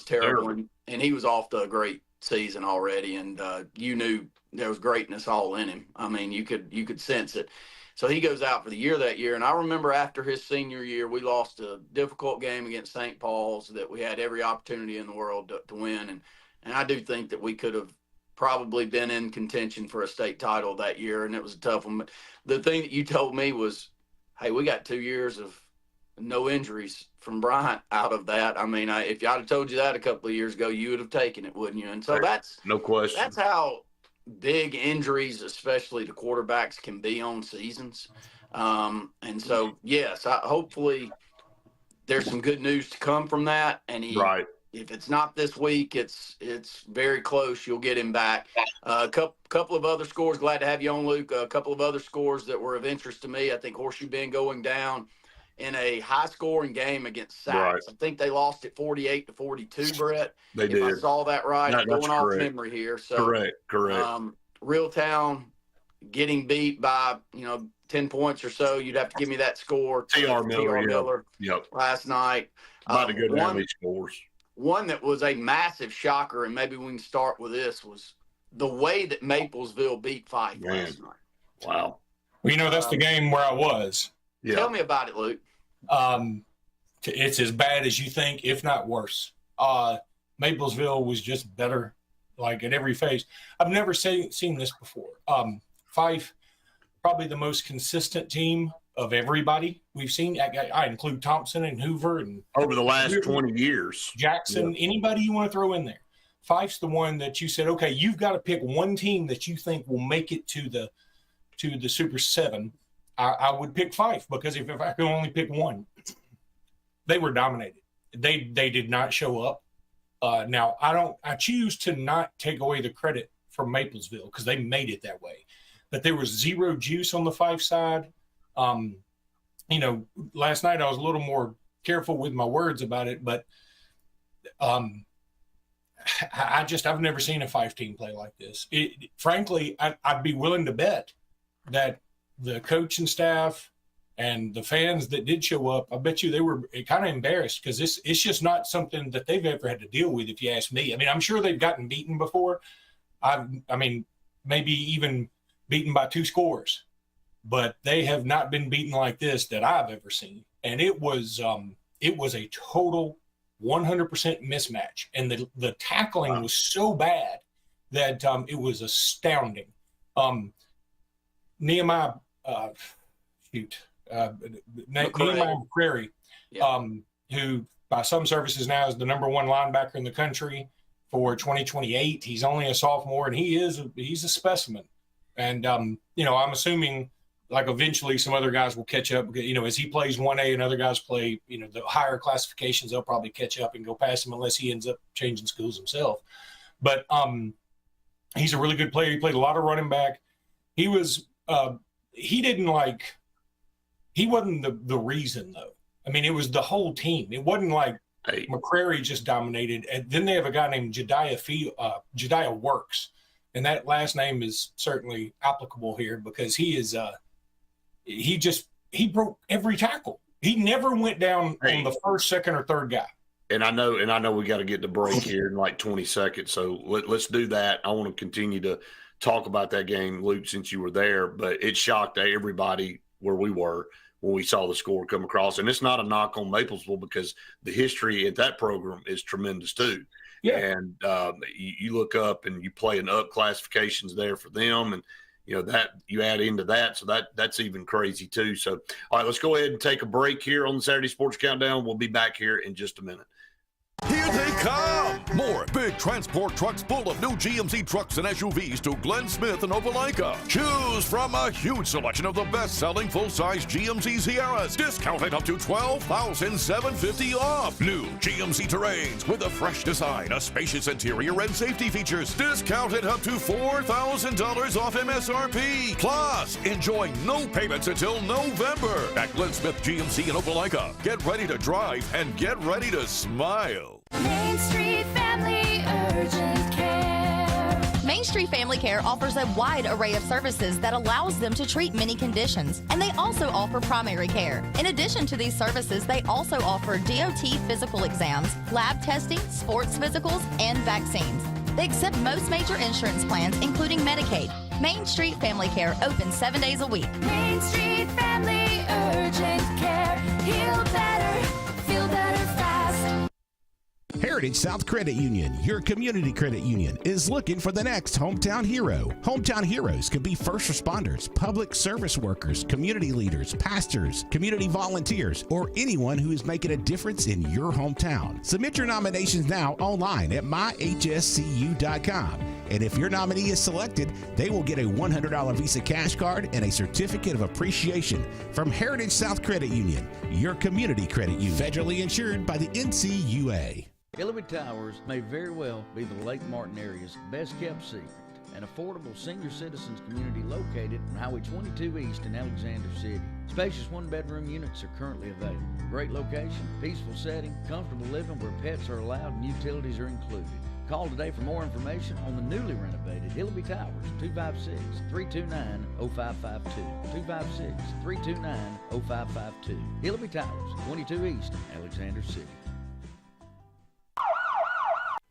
terrible, and he was off to a great season already, and you knew there was greatness all in him. I mean, you could sense it. So he goes out for the year that year. And I remember after his senior year, we lost a difficult game against St. Paul's that we had every opportunity in the world to win. And I do think that we could have probably been in contention for a state title that year, and it was a tough one. But the thing that you told me was, hey, we got 2 years of no injuries from Bryant out of that. I mean, if I'd have told you that a couple of years ago, you would have taken it, wouldn't you? And so that's no question. That's how big injuries, especially to quarterbacks, can be on seasons. And so, yes, hopefully there's some good news to come from that. And if it's not this week, it's very close. You'll get him back. A couple of other scores. Glad to have you on, Luke. A couple of other scores that were of interest to me. I think Horseshoe Bend going down in a high-scoring game against Sachs. I think they lost it 48-42, Brett. They did. I saw that right. No, I'm going off memory here. So correct. Real-Town getting beat by 10 points or so. You'd have to give me that score. T.R. Miller. Last night. Not a good how scores. One that was a massive shocker, and maybe we can start with this, was the way that Maplesville beat Fife last night. Wow. Well, that's the game where I was. Yeah. Tell me about it, Luke. It's as bad as you think, if not worse. Maplesville was just better, like at every phase. I've never seen this before. Fife, probably the most consistent team of everybody we've seen. I include Thompson and Hoover and over the last 20 years. Jackson, anybody you want to throw in there. Fife's the one that you said, okay, you've got to pick one team that you think will make it to the Super 7. I would pick Fife, because if I could only pick one, they were dominated. They did not show up. Now I choose to not take away the credit from Maplesville because they made it that way, but there was zero juice on the Fife side. Last night I was a little more careful with my words about it, but I've never seen a Fife team play like this. Frankly, I'd be willing to bet that the coaching staff and the fans that did show up, I bet you they were kind of embarrassed, because it's just not something that they've ever had to deal with, if you ask me. I mean, I'm sure they've gotten beaten before. Maybe even beaten by 2 scores, but they have not been beaten like this that I've ever seen. And it was a total 100% mismatch. And the tackling was so bad that it was astounding. Nehemiah McCrary, who by some services now is the number 1 linebacker in the country for 2028. He's only a sophomore, and he's a specimen. And I'm assuming like eventually some other guys will catch up. As he plays 1A and other guys play the higher classifications, they'll probably catch up and go past him unless he ends up changing schools himself. But he's a really good player. He played a lot of running back. He was he wasn't the reason, though. I mean, it was the whole team. It wasn't like McCrary just dominated. And then they have a guy named Jediah Works. And that last name is certainly applicable here, because he broke every tackle. He never went down on the first, second, or third guy. And I know we got to get the break here in like 20 seconds. So let's do that. I want to continue to talk about that game, Luke, since you were there, but it shocked everybody where we were when we saw the score come across. And it's not a knock on Maplesville because the history at that program is tremendous too. Yeah. And you look up and you play in up classifications there for them. And, that you add into that. So that's even crazy too. So, all right, let's go ahead and take a break here on the Saturday Sports Countdown. We'll be back here in just a minute. Here they come! More big transport trucks full of new GMC trucks and SUVs to Glenn Smith and Opelika. Choose from a huge selection of the best-selling full-size GMC Sierras, discounted up to $12,750 off. New GMC Terrains with a fresh design, a spacious interior, and safety features, discounted up to $4,000 off MSRP. Plus, enjoy no payments until November at Glenn Smith GMC in Opelika. Get ready to drive and get ready to smile. Main Street Family Urgent Care. Main Street Family Care offers a wide array of services that allows them to treat many conditions, and they also offer primary care. In addition to these services, they also offer DOT physical exams, lab testing, sports physicals, and vaccines. They accept most major insurance plans, including Medicaid. Main Street Family Care opens 7 days a week. Main Street Family Urgent Care. Heal better, feel better fast. Heritage South Credit Union, your community credit union, is looking for the next hometown hero. Hometown heroes could be first responders, public service workers, community leaders, pastors, community volunteers, or anyone who is making a difference in your hometown. Submit your nominations now online at myhscu.com. And if your nominee is selected, they will get a $100 Visa cash card and a certificate of appreciation from Heritage South Credit Union, your community credit union, federally insured by the NCUA. Illinois Towers may very well be the Lake Martin area's best-kept secret. An affordable senior citizens community located on Highway 22 East in Alexander City. Spacious one-bedroom units are currently available. Great location, peaceful setting, comfortable living where pets are allowed and utilities are included. Call today for more information on the newly renovated Hillary Towers, 256-329-0552. 256-329-0552. Hillary Towers, 22 East, Alexander City.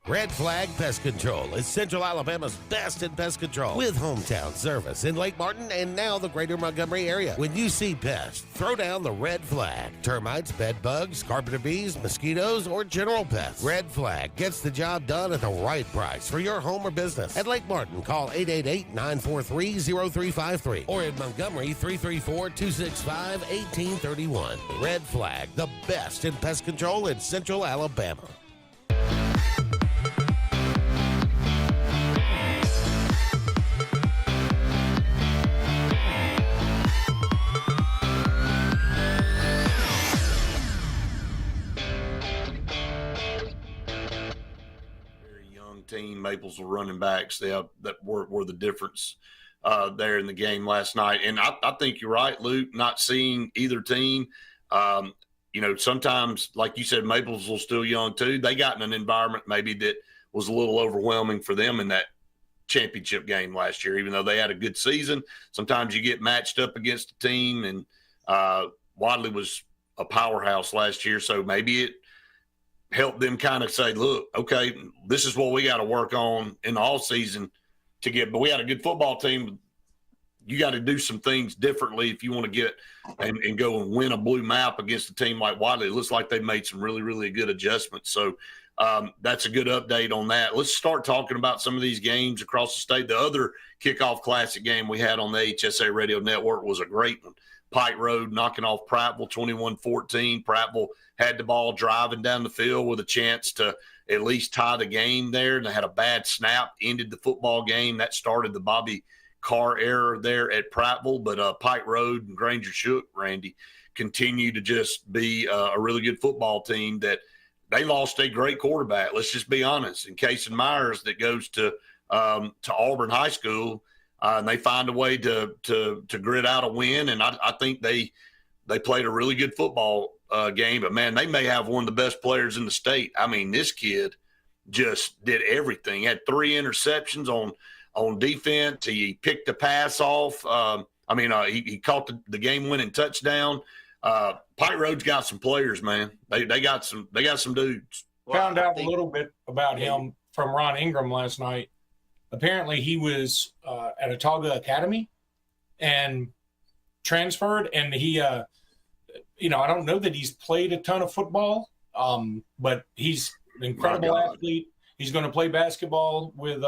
Red Flag Pest Control is Central Alabama's best in pest control with hometown service in Lake Martin and now the greater Montgomery area. When you see pests, throw down the red flag. Termites, bed bugs, carpenter bees, mosquitoes, or general pests. Red Flag gets the job done at the right price for your home or business. At Lake Martin, call 888-943-0353 or in Montgomery, 334-265-1831. Red Flag, the best in pest control in Central Alabama. Team Maplesville running backs that were the difference there in the game last night. And I think you're right, Luke, not seeing either team. Sometimes, like you said, Maplesville's still young too. They got in an environment maybe that was a little overwhelming for them in that championship game last year, even though they had a good season. Sometimes you get matched up against a team, and Wadley was a powerhouse last year, so maybe it help them kind of say, look, okay, this is what we got to work on in the all season to get, but we had a good football team. You got to do some things differently if you want to get and go and win a blue map against a team like Wadley. It looks like they made some really, really good adjustments. So that's a good update on that. Let's start talking about some of these games across the state. The other kickoff classic game we had on the HSA Radio Network was a great one. Pike Road knocking off Prattville 21-14. Prattville had the ball driving down the field with a chance to at least tie the game there. And they had a bad snap, ended the football game. That started the Bobby Carr error there at Prattville. But Pike Road and Granger Shook, Randy, continue to just be a really good football team that they lost a great quarterback. Let's just be honest. And Casey Myers that goes to Auburn High School, and they find a way to grit out a win. And I think they played a really good football game, but man, they may have one of the best players in the state. I mean, this kid just did everything. He had 3 interceptions on defense. He picked the pass off. He caught the game-winning touchdown. Pike Road's got some players, man. They got some dudes. Found out a little bit about him from Ron Ingram last night. Apparently, he was at Autauga Academy and transferred, and he, I don't know that he's played a ton of football, but he's an incredible athlete. He's going to play basketball with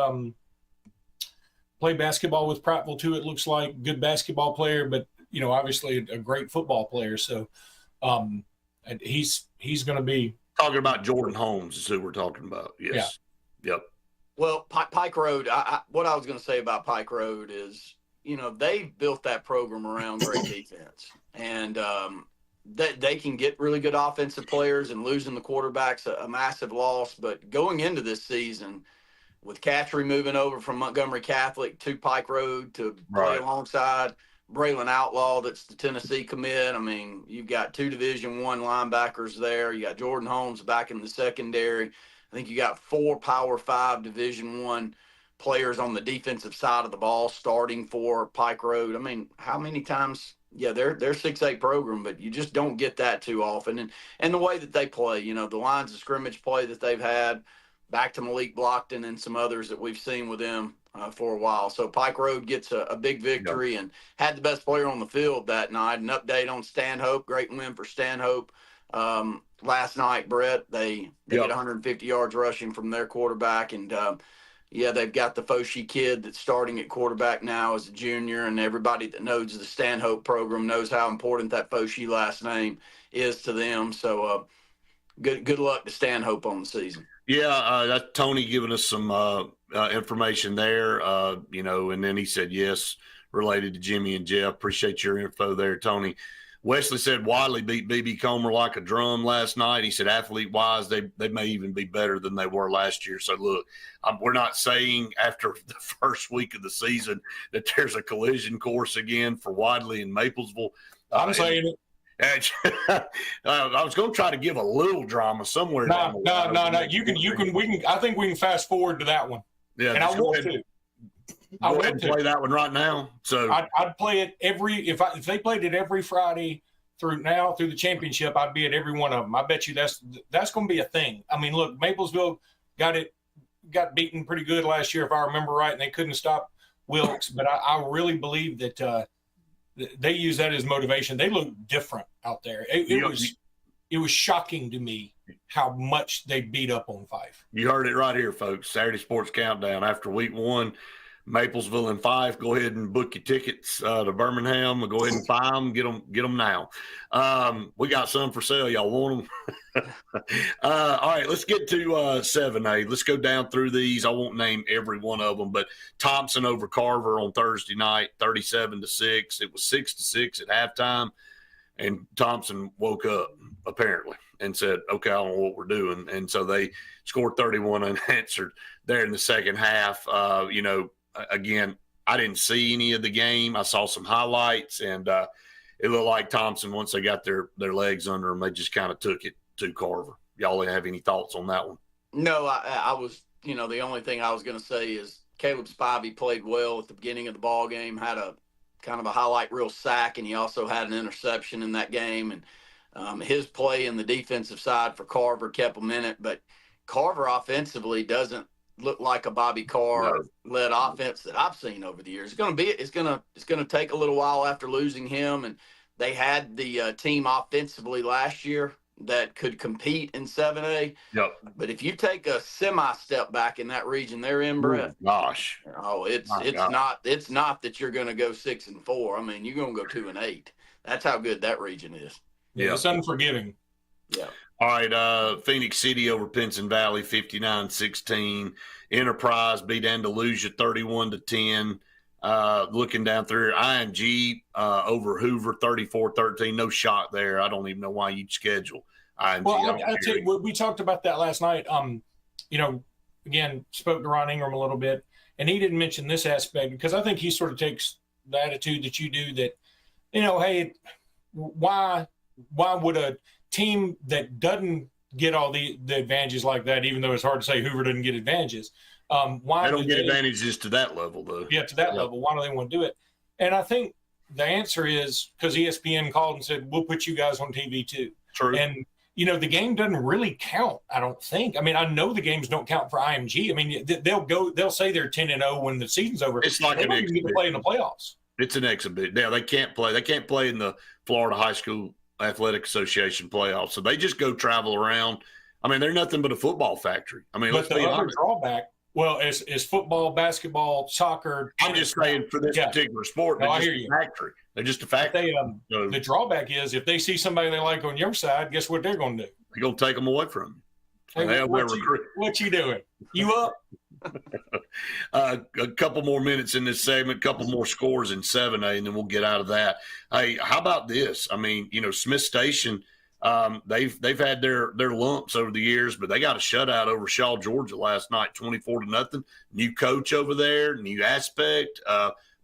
Prattville too. It looks like good basketball player, but obviously a great football player. So he's going to be talking about Jordan Holmes is who we're talking about. Yes. Yeah. Yep. Well, Pike Road. What I was going to say about Pike Road is, they've built that program around great defense, and they can get really good offensive players, and losing the quarterback's a massive loss. But going into this season, with Catchery moving over from Montgomery Catholic to Pike Road to play alongside Braylon Outlaw, that's the Tennessee commit. I mean, you've got 2 Division I linebackers there. You got Jordan Holmes back in the secondary. I think you got 4 Power 5 Division I players on the defensive side of the ball starting for Pike Road. I mean, how many times? Yeah, they're 6A program, but you just don't get that too often. And the way that they play, the lines of scrimmage play that they've had, back to Malik Blockton and some others that we've seen with them for a while. So Pike Road gets a big victory and had the best player on the field that night. An update on Stanhope, great win for Stanhope. Last night, Brett, they get 150 yards rushing from their quarterback. And, they've got the Foshee kid that's starting at quarterback now as a junior, and everybody that knows the Stanhope program knows how important that Foshee last name is to them. So good luck to Stanhope on the season. Yeah, that's Tony giving us some information there, and then he said yes, related to Jimmy and Jeff. Appreciate your info there, Tony. Wesley said Wadley beat B.B. Comer like a drum last night. He said athlete-wise, they may even be better than they were last year. So, look, we're not saying after the first week of the season that there's a collision course again for Wadley and Maplesville. I'm saying it. I was going to try to give a little drama somewhere. No. We can. I think we can fast forward to that one. Yeah, and I want to. Go ahead and play that one right now. So I'd play it if they played it every Friday through the championship. I'd be at every one of them. I bet you that's going to be a thing. I mean, look, Maplesville got beaten pretty good last year, if I remember right, and they couldn't stop Wilkes. But I really believe that they use that as motivation. They look different out there. It was shocking to me how much they beat up on Fife. You heard it right here, folks. Saturday Sports Countdown after week 1. Maplesville and Fife, go ahead and book your tickets to Birmingham. Go ahead and buy them. Get them now. We got some for sale. Y'all want them? All right, let's get to 7A. Let's go down through these. I won't name every one of them, but Thompson over Carver on Thursday night, 37-6. It was 6-6 at halftime, and Thompson woke up apparently and said, "Okay, I don't know what we're doing," and so they scored 31 unanswered there in the second half. Again, I didn't see any of the game. I saw some highlights, and it looked like Thompson, once they got their legs under them, they just kind of took it to Carver. Y'all have any thoughts on that one? No, I was, the only thing I was going to say is Caleb Spivey played well at the beginning of the ball game, had a kind of a highlight reel sack, and he also had an interception in that game. And his play in the defensive side for Carver kept him in it, but Carver offensively doesn't look like a Bobby Carr led offense that I've seen over the years. It's gonna take a little while after losing him, and they had the team offensively last year that could compete in 7A. Yep. But if you take a semi-step back in that region they're in, Brett, it's not that you're gonna go 6-4. I mean, you're gonna go 2-8. That's how good that region is. Yeah, it's unforgiving. Yeah. All right, Phoenix City over Pinson Valley, 59-16. Enterprise beat Andalusia 31-10. Looking down through here, IMG over Hoover 34-13. No shock there. I don't even know why you'd schedule IMG. Well, I'll tell you, we talked about that last night. Again, spoke to Ron Ingram a little bit, and he didn't mention this aspect because I think he sort of takes the attitude that you do that, hey, why would a team that doesn't get all the advantages like that, even though it's hard to say Hoover doesn't get advantages. Why they don't get advantages to that level, though? Yeah, to that level. Why do they want to do it? And I think the answer is because ESPN called and said, we'll put you guys on TV too. True. And, you know, the game doesn't really count, I don't think. I mean, I know the games don't count for IMG. I mean, they'll say they're 10-0 when the season's over. It's like an exhibition. Get to play in the playoffs. It's an exhibition. Yeah, they can't play. They can't play in the Florida High School Athletic Association playoffs. So they just go travel around. I mean, they're nothing but a football factory. I mean, but the other drawback, well, is football, basketball, soccer. I'm just saying for this particular sport, no, I just hear you. a factory. They're just a factory. The drawback is if they see somebody they like on your side, guess what they're going to do? They're going to take them away from them. Hey, what you doing? You up? A couple more minutes in this segment, a couple more scores in 7A, and then we'll get out of that. Hey, how about this? I mean, you know, Smith Station, they've had their lumps over the years, but they got a shutout over Shaw, Georgia last night, 24-0. New coach over there, new aspect.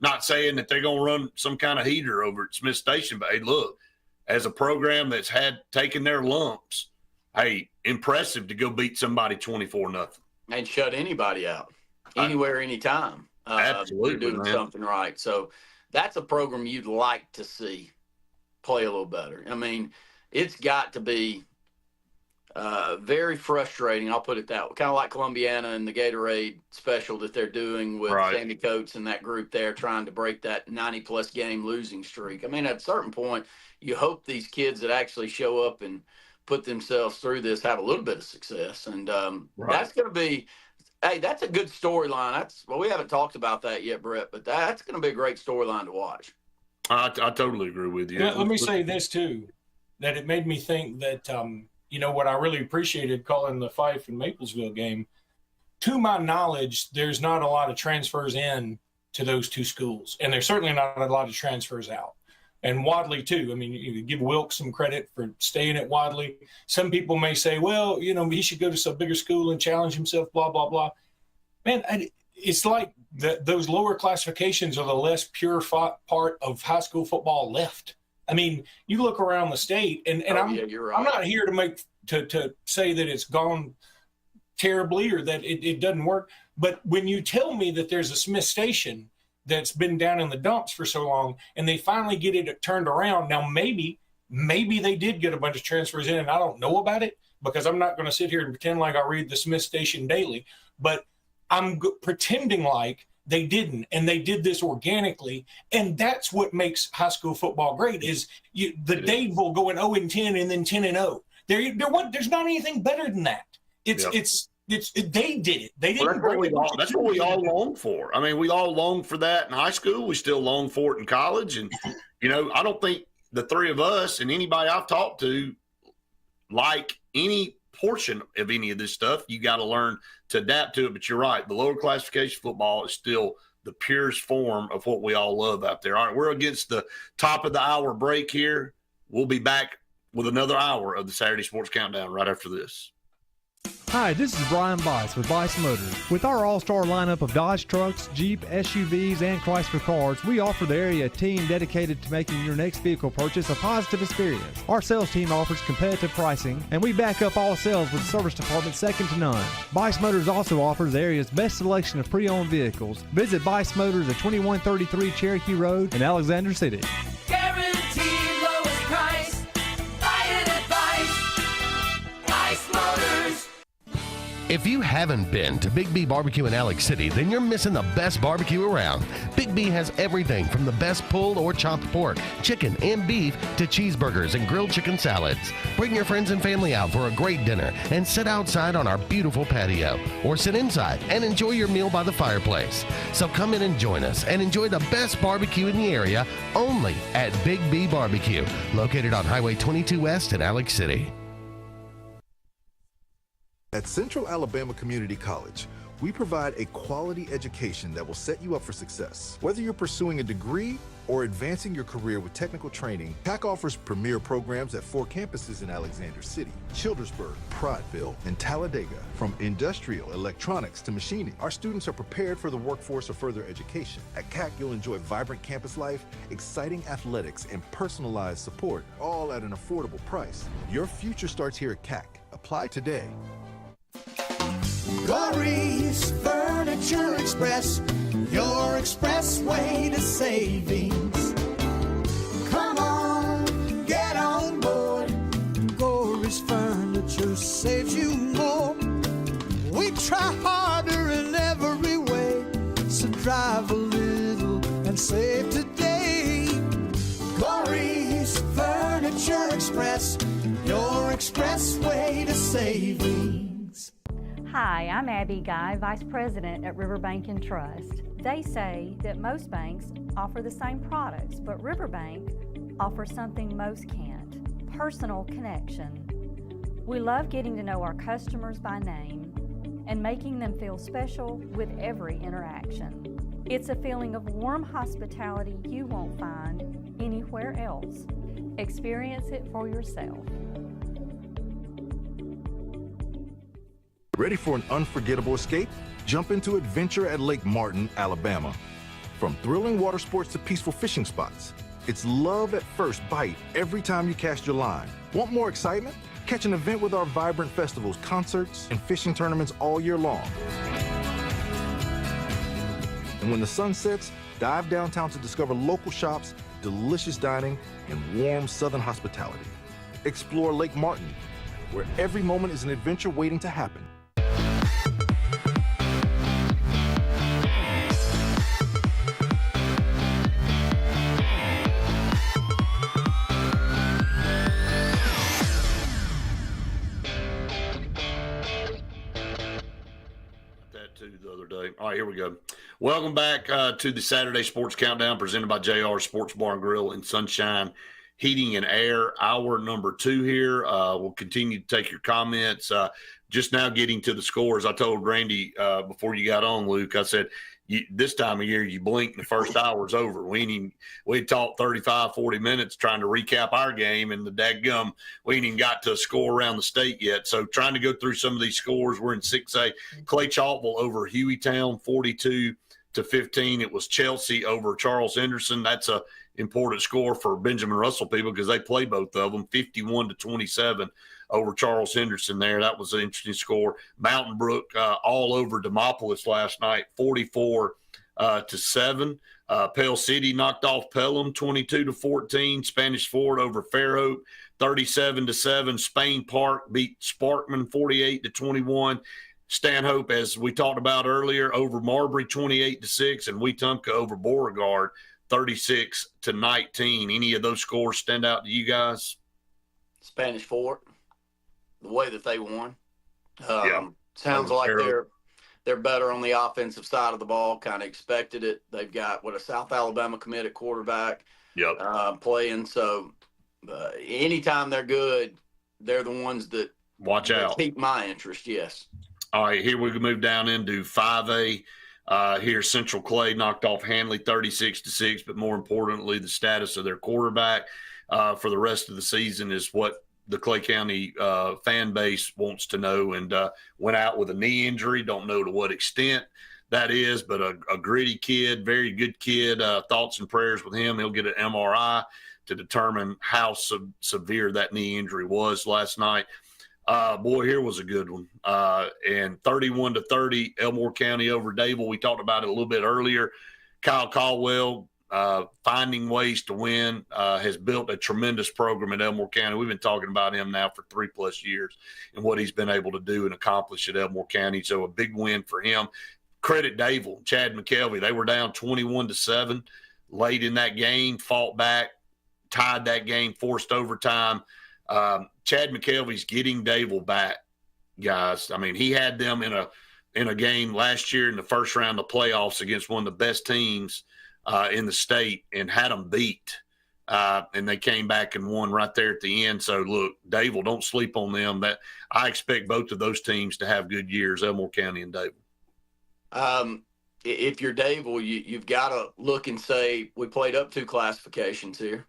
Not saying that they're going to run some kind of heater over at Smith Station, but hey, look, as a program that's taken their lumps, hey, impressive to go beat somebody 24-0. And shut anybody out anywhere, anytime. Absolutely, they're doing something right. So that's a program you'd like to see play a little better. I mean, it's got to be very frustrating. I'll put it that way. Kind of like Columbiana and the Gatorade special that they're doing with Sandy Coates and that group there trying to break that 90-plus game losing streak. I mean, at a certain point, you hope these kids that actually show up and put themselves through this have a little bit of success. And that's going to be – hey, that's a good storyline. Well, we haven't talked about that yet, Brett, but that's going to be a great storyline to watch. I totally agree with you. Let me say this, too, that it made me think that you know, what I really appreciated calling the Fife and Maplesville game, to my knowledge, there's not a lot of transfers in to those two schools, and there's certainly not a lot of transfers out. And Wadley, too. I mean, you give Wilkes some credit for staying at Wadley. Some people may say, well, you know, he should go to some bigger school and challenge himself, blah, blah, blah. Man, it's like those lower classifications are the less pure part of high school football left. I mean, you look around the state, and you're right. I'm not here to say that it's gone terribly or that it doesn't work. But when you tell me that there's a Smith Station that's been down in the dumps for so long, and they finally get it turned around. Now, maybe they did get a bunch of transfers in, and I don't know about it because I'm not going to sit here and pretend like I read the Smith Station daily. But I'm pretending like they didn't, and they did this organically, and that's what makes high school football great. Is Dadeville going 0-10 and then 10-0. There's not anything better than that. They did it. They didn't. That's what we all long for. I mean, we all long for that in high school. We still long for it in college. And, you know, I don't think the three of us and anybody I've talked to like any portion of any of this stuff. You got to learn to adapt to it. But you're right. The lower classification football is still the purest form of what we all love out there. All right, we're against the top of the hour break here. We'll be back with another hour of the Saturday Sports Countdown right after this. Hi, this is Brian Bice with Bice Motors. With our all-star lineup of Dodge trucks, Jeep, SUVs, and Chrysler cars, we offer the area a team dedicated to making your next vehicle purchase a positive experience. Our sales team offers competitive pricing, and we back up all sales with a service department second to none. Bice Motors also offers the area's best selection of pre-owned vehicles. Visit Bice Motors at 2133 Cherokee Road in Alexander City. Guaranteed lowest price. Buy it at Bice Motors. If you haven't been to Big B Barbecue in Alex City, then you're missing the best barbecue around. Big B has everything from the best pulled or chopped pork, chicken, and beef to cheeseburgers and grilled chicken salads. Bring your friends and family out for a great dinner and sit outside on our beautiful patio, or sit inside and enjoy your meal by the fireplace. So come in and join us and enjoy the best barbecue in the area only at Big B Barbecue, located on Highway 22 West in Alex City. At Central Alabama Community College, we provide a quality education that will set you up for success. Whether you're pursuing a degree or advancing your career with technical training, TAC offers premier programs at 4 campuses in Alexander City, Childersburg, Prattville, and Talladega. From industrial, electronics to machining, our students are prepared for the workforce or further education. At CAC, you'll enjoy vibrant campus life, exciting athletics, and personalized support, all at an affordable price. Your future starts here at CAC. Apply today. Corey's Furniture Express, your expressway to savings. expressway to savings. Hi, I'm Abby Guy, Vice President at Riverbank and Trust. They say that most banks offer the same products, but Riverbank offers something most can't: personal connection. We love getting to know our customers by name and making them feel special with every interaction. It's a feeling of warm hospitality you won't find anywhere else. Experience it for yourself. Ready for an unforgettable escape? Jump into adventure at Lake Martin, Alabama. From thrilling water sports to peaceful fishing spots, it's love at first bite every time you cast your line. Want more excitement? Catch an event with our vibrant festivals, concerts, and fishing tournaments all year long. And when the sun sets, dive downtown to discover local shops, delicious dining, and warm southern hospitality. Explore Lake Martin, where every moment is an adventure waiting to happen. The other day. All right, here we go. Welcome back to the Saturday Sports Countdown presented by JR Sports Bar and Grill and Sunshine Heating and Air. Hour number 2 here. We'll continue to take your comments. Just now getting to the scores. I told Randy before you got on, Luke, I said, this time of year, you blink and the first hour's over. We talked 35, 40 minutes trying to recap our game, and the dadgum, we ain't even got to a score around the state yet. So trying to go through some of these scores. We're in 6A. Clay Chalkville over Hueytown, 42-15. It was Chelsea over Charles Henderson. That's a important score for Benjamin Russell people because they play both of them, 51-27 over Charles Henderson there. That was an interesting score. Mountain Brook all over Demopolis last night, 44-7. Pell City knocked off Pelham 22-14. Spanish Ford over Fairhope 37-7. Spain Park beat Sparkman 48-21. Stanhope, as we talked about earlier, over Marbury 28-6, and Wetumpka over Beauregard 36-19. Any of those scores stand out to you guys? Spanish Fort, the way that they won. Yeah. Sounds like they're better on the offensive side of the ball. Kind of expected it. They've got a South Alabama committed quarterback playing. So anytime they're good, they're the ones that watch out. Pique my interest. Yes. All right, here we can move down into 5A. Here, Central Clay knocked off Hanley 36-6, but more importantly, the status of their quarterback for the rest of the season is what the Clay County fan base wants to know, and went out with a knee injury. Don't know to what extent that is, but a gritty kid, very good kid. Thoughts and prayers with him. He'll get an MRI to determine how severe that knee injury was last night. Boy, here was a good one. And 31-30, Elmore County over Dable. We talked about it a little bit earlier. Kyle Caldwell, finding ways to win, has built a tremendous program at Elmore County. We've been talking about him now for 3+ years and what he's been able to do and accomplish at Elmore County. So a big win for him. Credit Dable, Chad McKelvey. They were down 21-7 late in that game, fought back, tied that game, forced overtime. Chad McKelvey's getting Dable back, guys. I mean, he had them in a game last year in the first round of playoffs against one of the best teams in the state and had them beat. And they came back and won right there at the end. So, look, Dable, don't sleep on them. That I expect both of those teams to have good years, Elmore County and Dable. If you're Dable, you've got to look and say, we played up 2 classifications here.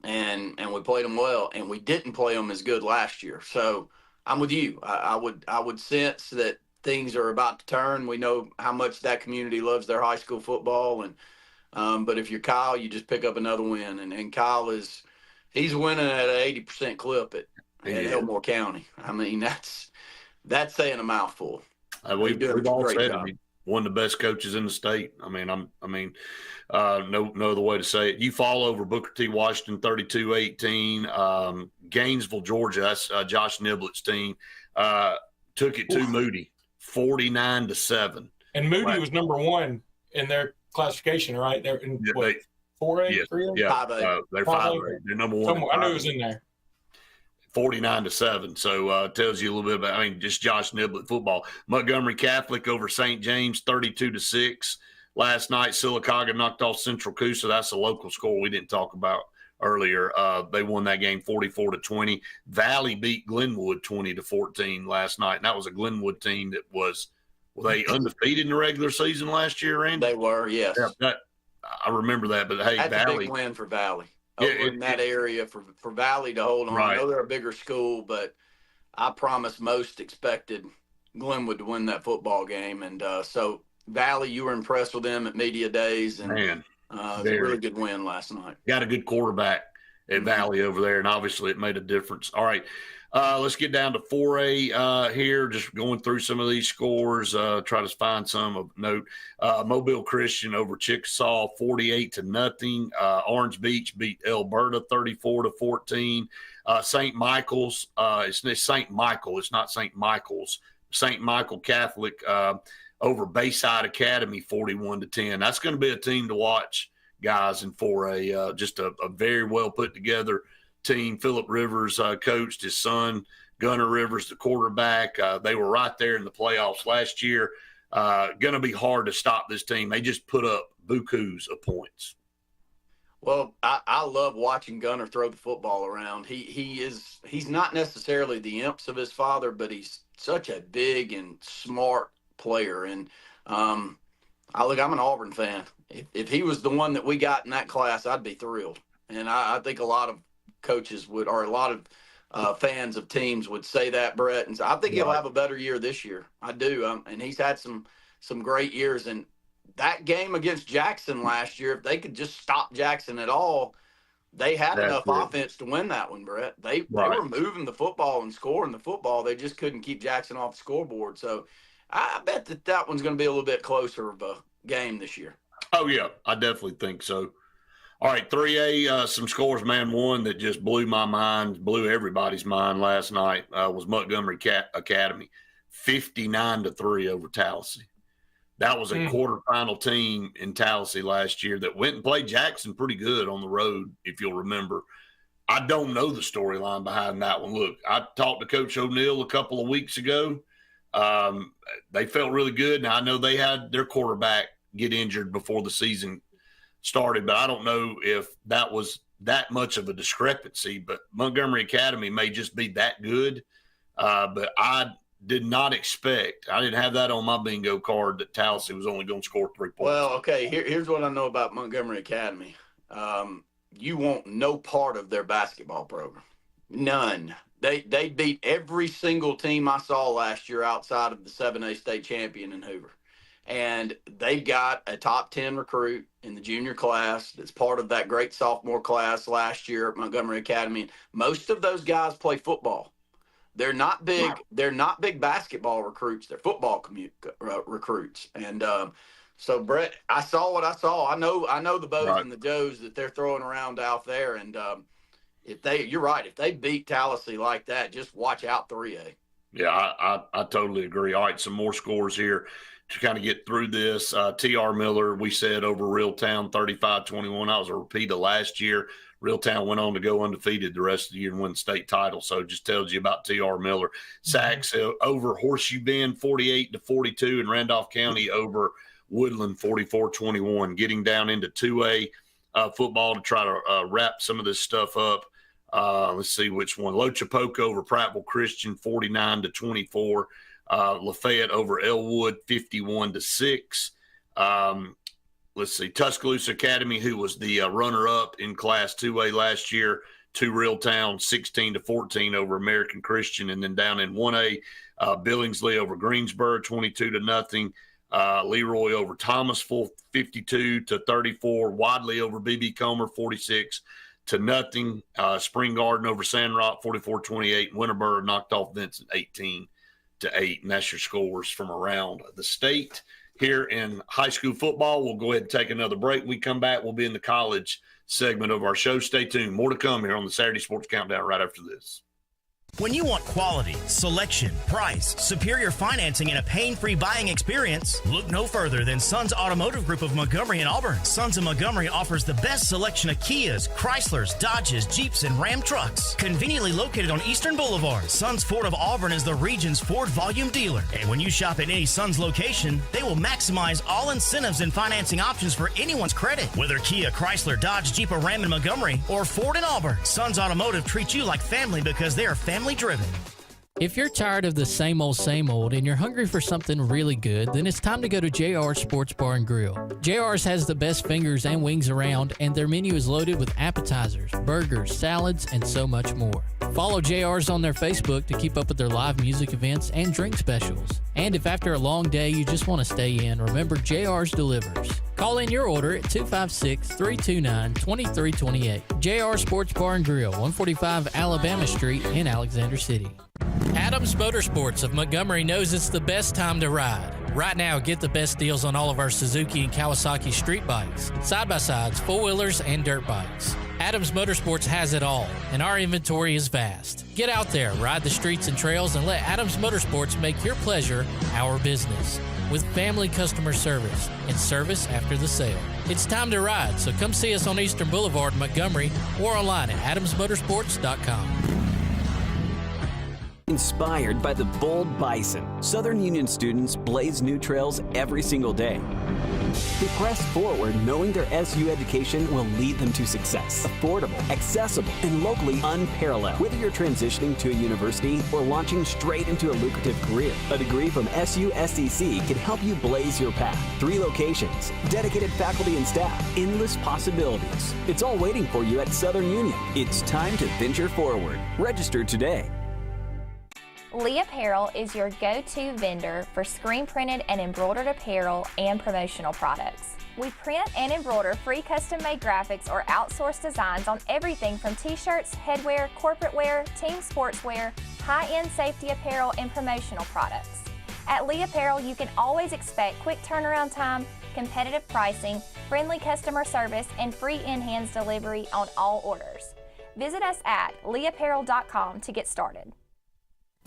And we played them well, and we didn't play them as good last year. So I'm with you. I would sense that things are about to turn. We know how much that community loves their high school football, and but if you're Kyle, you just pick up another win. And Kyle he's winning at an 80% clip at Elmore County. I mean, that's saying a mouthful. We've all said it. One of the best coaches in the state. I mean, no other way to say it. You fall over Booker T. Washington 32-18. Gainesville, Georgia. That's Josh Niblett's team. Took it to Moody 49-7. And Moody was number 1 in their classification, right? They're in 4A, 3A? Yeah, they're 5A. They're number 1. I knew it was in there. 49-7. So tells you a little bit about, just Josh Niblett football. Montgomery Catholic over St. James 32-6 last night. Sylacauga knocked off Central Coosa. That's a local score we didn't talk about earlier. They won that game 44-20. Valley beat Glenwood 20-14 last night, and that was a Glenwood team that were they undefeated in the regular season last year, Randy? They were, yes. Yeah, I remember that, but hey, that's Valley. a big win for Valley. In that area for Valley to hold on. Right. I know they're a bigger school, but I promise most expected Glenwood to win that football game. And so Valley, you were impressed with them at media days, and it was a really good win last night. Got a good quarterback at Valley over there, and obviously it made a difference. All right, let's get down to 4A here, just going through some of these scores, try to find some of note. Mobile Christian over Chickasaw 48-0. Orange Beach beat Alberta 34-14. St. Michael's, it's St. Michael, it's not St. Michael's. St. Michael Catholic over Bayside Academy 41-10. That's going to be a team to watch, guys, in 4A. Just a very well put together team. Phillip Rivers coached his son, Gunnar Rivers, the quarterback. They were right there in the playoffs last year. Going to be hard to stop this team. They just put up bukus of points. Well, I love watching Gunnar throw the football around. He's not necessarily the imps of his father, but he's such a big and smart player. And I'm an Auburn fan. If he was the one that we got in that class, I'd be thrilled. And I think a lot of coaches would, or a lot of fans of teams would say that, Brett. And so I think he'll have a better year this year. I do. And he's had some great years. And that game against Jackson last year, if they could just stop Jackson at all, they had enough offense to win that one, Brett. They were moving the football and scoring the football. They just couldn't keep Jackson off the scoreboard. So I bet that one's going to be a little bit closer of a game this year. Oh, yeah, I definitely think so. All right, 3A, some scores, man. One that just blew my mind, blew everybody's mind last night was Montgomery Academy, 59-3 over Tallahassee. That was a quarterfinal team in Tallahassee last year that went and played Jackson pretty good on the road, if you'll remember. I don't know the storyline behind that one. Look, I talked to Coach O'Neill a couple of weeks ago. They felt really good. Now, I know they had their quarterback get injured before the season started, but I don't know if that was that much of a discrepancy. But Montgomery Academy may just be that good. But I did not expect, I didn't have that on my bingo card that Tallahassee was only going to score 3 points. Well, okay, here's what I know about Montgomery Academy. You want no part of their basketball program. None. They beat every single team I saw last year outside of the 7A state champion in Hoover. And they've got a top 10 recruit in the junior class that's part of that great sophomore class last year at Montgomery Academy. Most of those guys play football. They're not big. They're not big basketball recruits. They're football recruits. And so, Brett, I saw what I saw. I know the Bows and the Joes that they're throwing around out there. And you're right. If they beat Tallahassee like that, just watch out 3A. Yeah, I totally agree. All right, some more scores here to kind of get through this. T.R. Miller, we said over Reeltown 35-21. That was a repeat of last year. Reeltown went on to go undefeated the rest of the year and win the state title. So it just tells you about T.R. Miller. Sachs over Horseshoe Bend 48-42, and Randolph County over Woodland 44-21. Getting down into 2A football to try to wrap some of this stuff up. Let's see which one. Lochapoka over Prattville Christian 49-24. Lafayette over Elwood 51-6. Let's see, Tuscaloosa Academy, who was the runner-up in Class 2A last year, to Reeltown 16-14 over American Christian. And then down in 1A, Billingsley over Greensboro 22-0. Leroy over Thomasville 52-34. Wadley over BB Comer 46-0. Spring Garden over Sandrock 44-28. Winterburg knocked off Vincent 18-8. And that's your scores from around the state. Here in high school football, we'll go ahead and take another break. When we come back, we'll be in the college segment of our show. Stay tuned. More to come here on the Saturday Sports Countdown right after this. When you want quality, selection, price, superior financing, and a pain-free buying experience, look no further than Sons Automotive Group of Montgomery and Auburn. Sons of Montgomery offers the best selection of Kias, Chryslers, Dodges, Jeeps, and Ram trucks. Conveniently located on Eastern Boulevard, Sons Ford of Auburn is the region's Ford volume dealer. And when you shop at any Sons location, they will maximize all incentives and financing options for anyone's credit. Whether Kia, Chrysler, Dodge, Jeep, or Ram in Montgomery, or Ford in Auburn, Sons Automotive treats you like family because they are family driven. If you're tired of the same old and you're hungry for something really good, then it's time to go to JR's Sports Bar and Grill. JR's has the best fingers and wings around, and their menu is loaded with appetizers, burgers, salads, and so much more. Follow JR's on their Facebook to keep up with their live music events and drink specials. And if after a long day you just want to stay in, remember JR's delivers. Call in your order at 256-329-2328. JR Sports Bar and Grill, 145 Alabama Street in Alexander City. Adams Motorsports of Montgomery knows it's the best time to ride. Right now, get the best deals on all of our Suzuki and Kawasaki street bikes, side-by-sides, four-wheelers, and dirt bikes. Adams Motorsports has it all, and our inventory is vast. Get out there, ride the streets and trails, and let Adams Motorsports make your pleasure our business. With family customer service and service after the sale. It's time to ride, so come see us on Eastern Boulevard, Montgomery, or online at adamsmotorsports.com. Inspired by the bold bison, Southern Union students blaze new trails every single day. They press forward knowing their SU education will lead them to success. Affordable, accessible, and locally unparalleled. Whether you're transitioning to a university or launching straight into a lucrative career, a degree from SU SEC can help you blaze your path. 3 locations, dedicated faculty and staff, endless possibilities. It's all waiting for you at Southern Union. It's time to venture forward. Register today. Lee Apparel is your go-to vendor for screen printed and embroidered apparel and promotional products. We print and embroider free custom-made graphics or outsourced designs on everything from t-shirts, headwear, corporate wear, team sportswear, high-end safety apparel, and promotional products. At Lee Apparel, you can always expect quick turnaround time, competitive pricing, friendly customer service, and free in-hands delivery on all orders. Visit us at leeapparel.com to get started.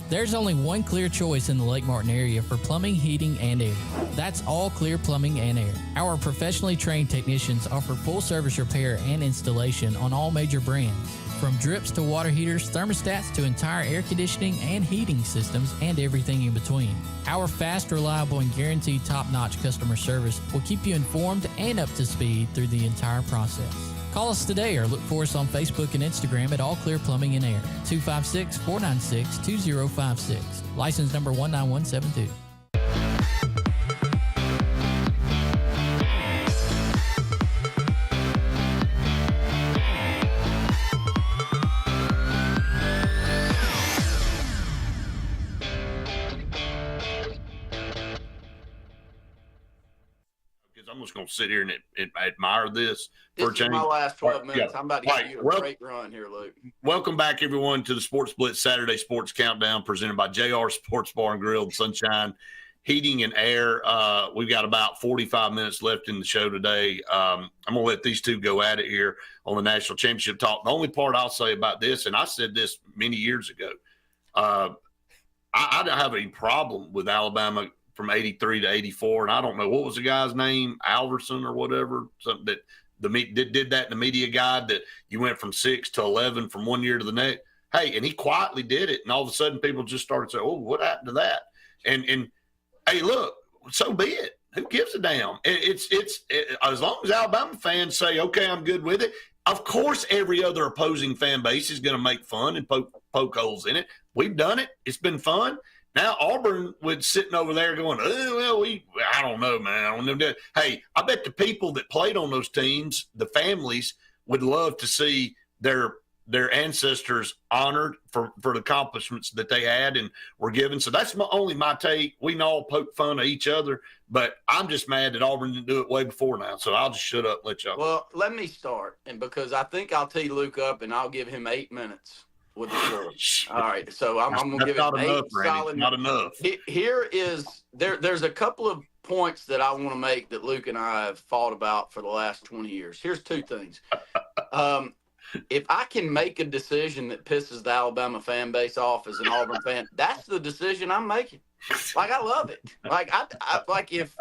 There's only one clear choice in the Lake Martin area for plumbing, heating, and air. That's All Clear Plumbing and Air. Our professionally trained technicians offer full service repair and installation on all major brands. From drips to water heaters, thermostats to entire air conditioning and heating systems, and everything in between. Our fast, reliable, and guaranteed top-notch customer service will keep you informed and up to speed through the entire process. Call us today or look for us on Facebook and Instagram at All Clear Plumbing and Air, 256-496-2056. License number 19172. I'm just going to sit here and admire this. This is my last 12 minutes. Yeah. I'm about to give you a great run here, Luke. Welcome back, everyone, to the Sports Blitz Saturday Sports Countdown presented by JR Sports Bar and Grill, Sunshine Heating and Air. We've got about 45 minutes left in the show today. I'm going to let these two go at it here on the National Championship Talk. The only part I'll say about this, and I said this many years ago, I don't have any problem with Alabama from 83 to 84, and I don't know, what was the guy's name, Alverson or whatever, something that did that in the media guide, that you went from 6 to 11 from one year to the next. Hey, and he quietly did it, and all of a sudden people just started saying, oh, what happened to that? And hey, look, so be it. Who gives a damn? It's as long as Alabama fans say, okay, I'm good with it. Of course, every other opposing fan base is going to make fun and poke holes in it. We've done it. It's been fun. Now Auburn was sitting over there going, oh, well, I don't know, man. I don't know. Hey, I bet the people that played on those teams, the families, would love to see their ancestors honored for the accomplishments that they had and were given. So that's only my take. We can all poke fun at each other, but I'm just mad that Auburn didn't do it way before now. So I'll just shut up and let y'all. Well, let me start, and because I think I'll tee Luke up, and I'll give him 8 minutes. With the floor. All right, so I'm going to give it 8 solid. Not enough. Here is there's a couple of points that I want to make that Luke and I have fought about for the last 20 years. Here's 2 things. if I can make a decision that pisses the Alabama fan base off as an Auburn fan, that's the decision I'm making. Like, I love it. Like, I like if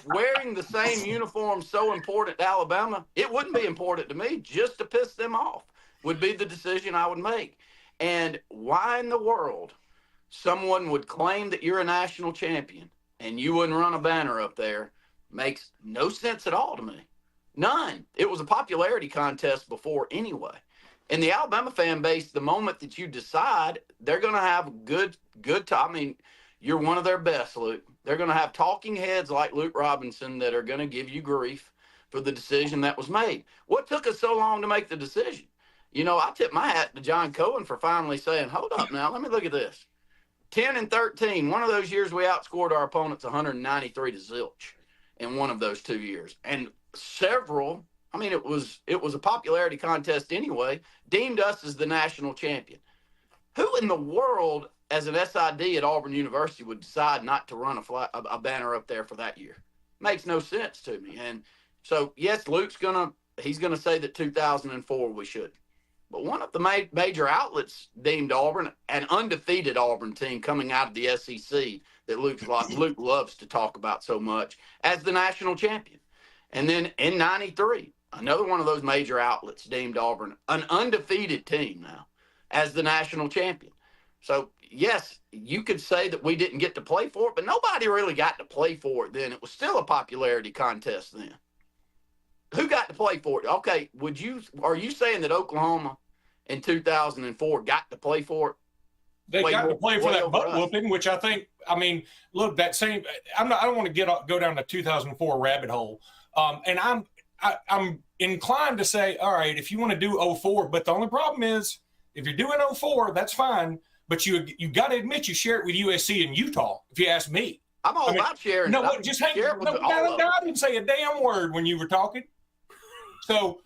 wearing the same uniform is so important to Alabama, it wouldn't be important to me. Just to piss them off would be the decision I would make. And why in the world someone would claim that you're a national champion and you wouldn't run a banner up there makes no sense at all to me. None. It was a popularity contest before anyway. And the Alabama fan base, the moment that you decide, they're going to have good time. I mean, you're one of their best, Luke. They're going to have talking heads like Luke Robinson that are going to give you grief for the decision that was made. What took us so long to make the decision? You know, I tip my hat to John Cohen for finally saying, hold up now, let me look at this. 10-13, one of those years we outscored our opponents 193 to zilch in one of those 2 years. And several, I mean, it was a popularity contest anyway, deemed us as the national champion. Who in the world, as an SID at Auburn University, would decide not to run a banner up there for that year? Makes no sense to me. And so, yes, Luke's he's gonna say that 2004 we should. But one of the major outlets deemed Auburn an undefeated Auburn team coming out of the SEC that Luke loves to talk about so much as the national champion. And then in 93, another one of those major outlets deemed Auburn an undefeated team now as the national champion. So, yes, you could say that we didn't get to play for it, but nobody really got to play for it then. It was still a popularity contest then. Who got to play for it? Okay, are you saying that Oklahoma in 2004 got to play for it? They got to play for that butt whooping, which I think, I mean, look, that same, I don't want to go down the 2004 rabbit hole. And I'm inclined to say, all right, if you want to do 04, but the only problem is if you're doing 04, that's fine. But you got to admit you share it with USC and Utah, if you ask me. I'm all about sharing. No, just hang on. No, I didn't say a damn word when you were talking. So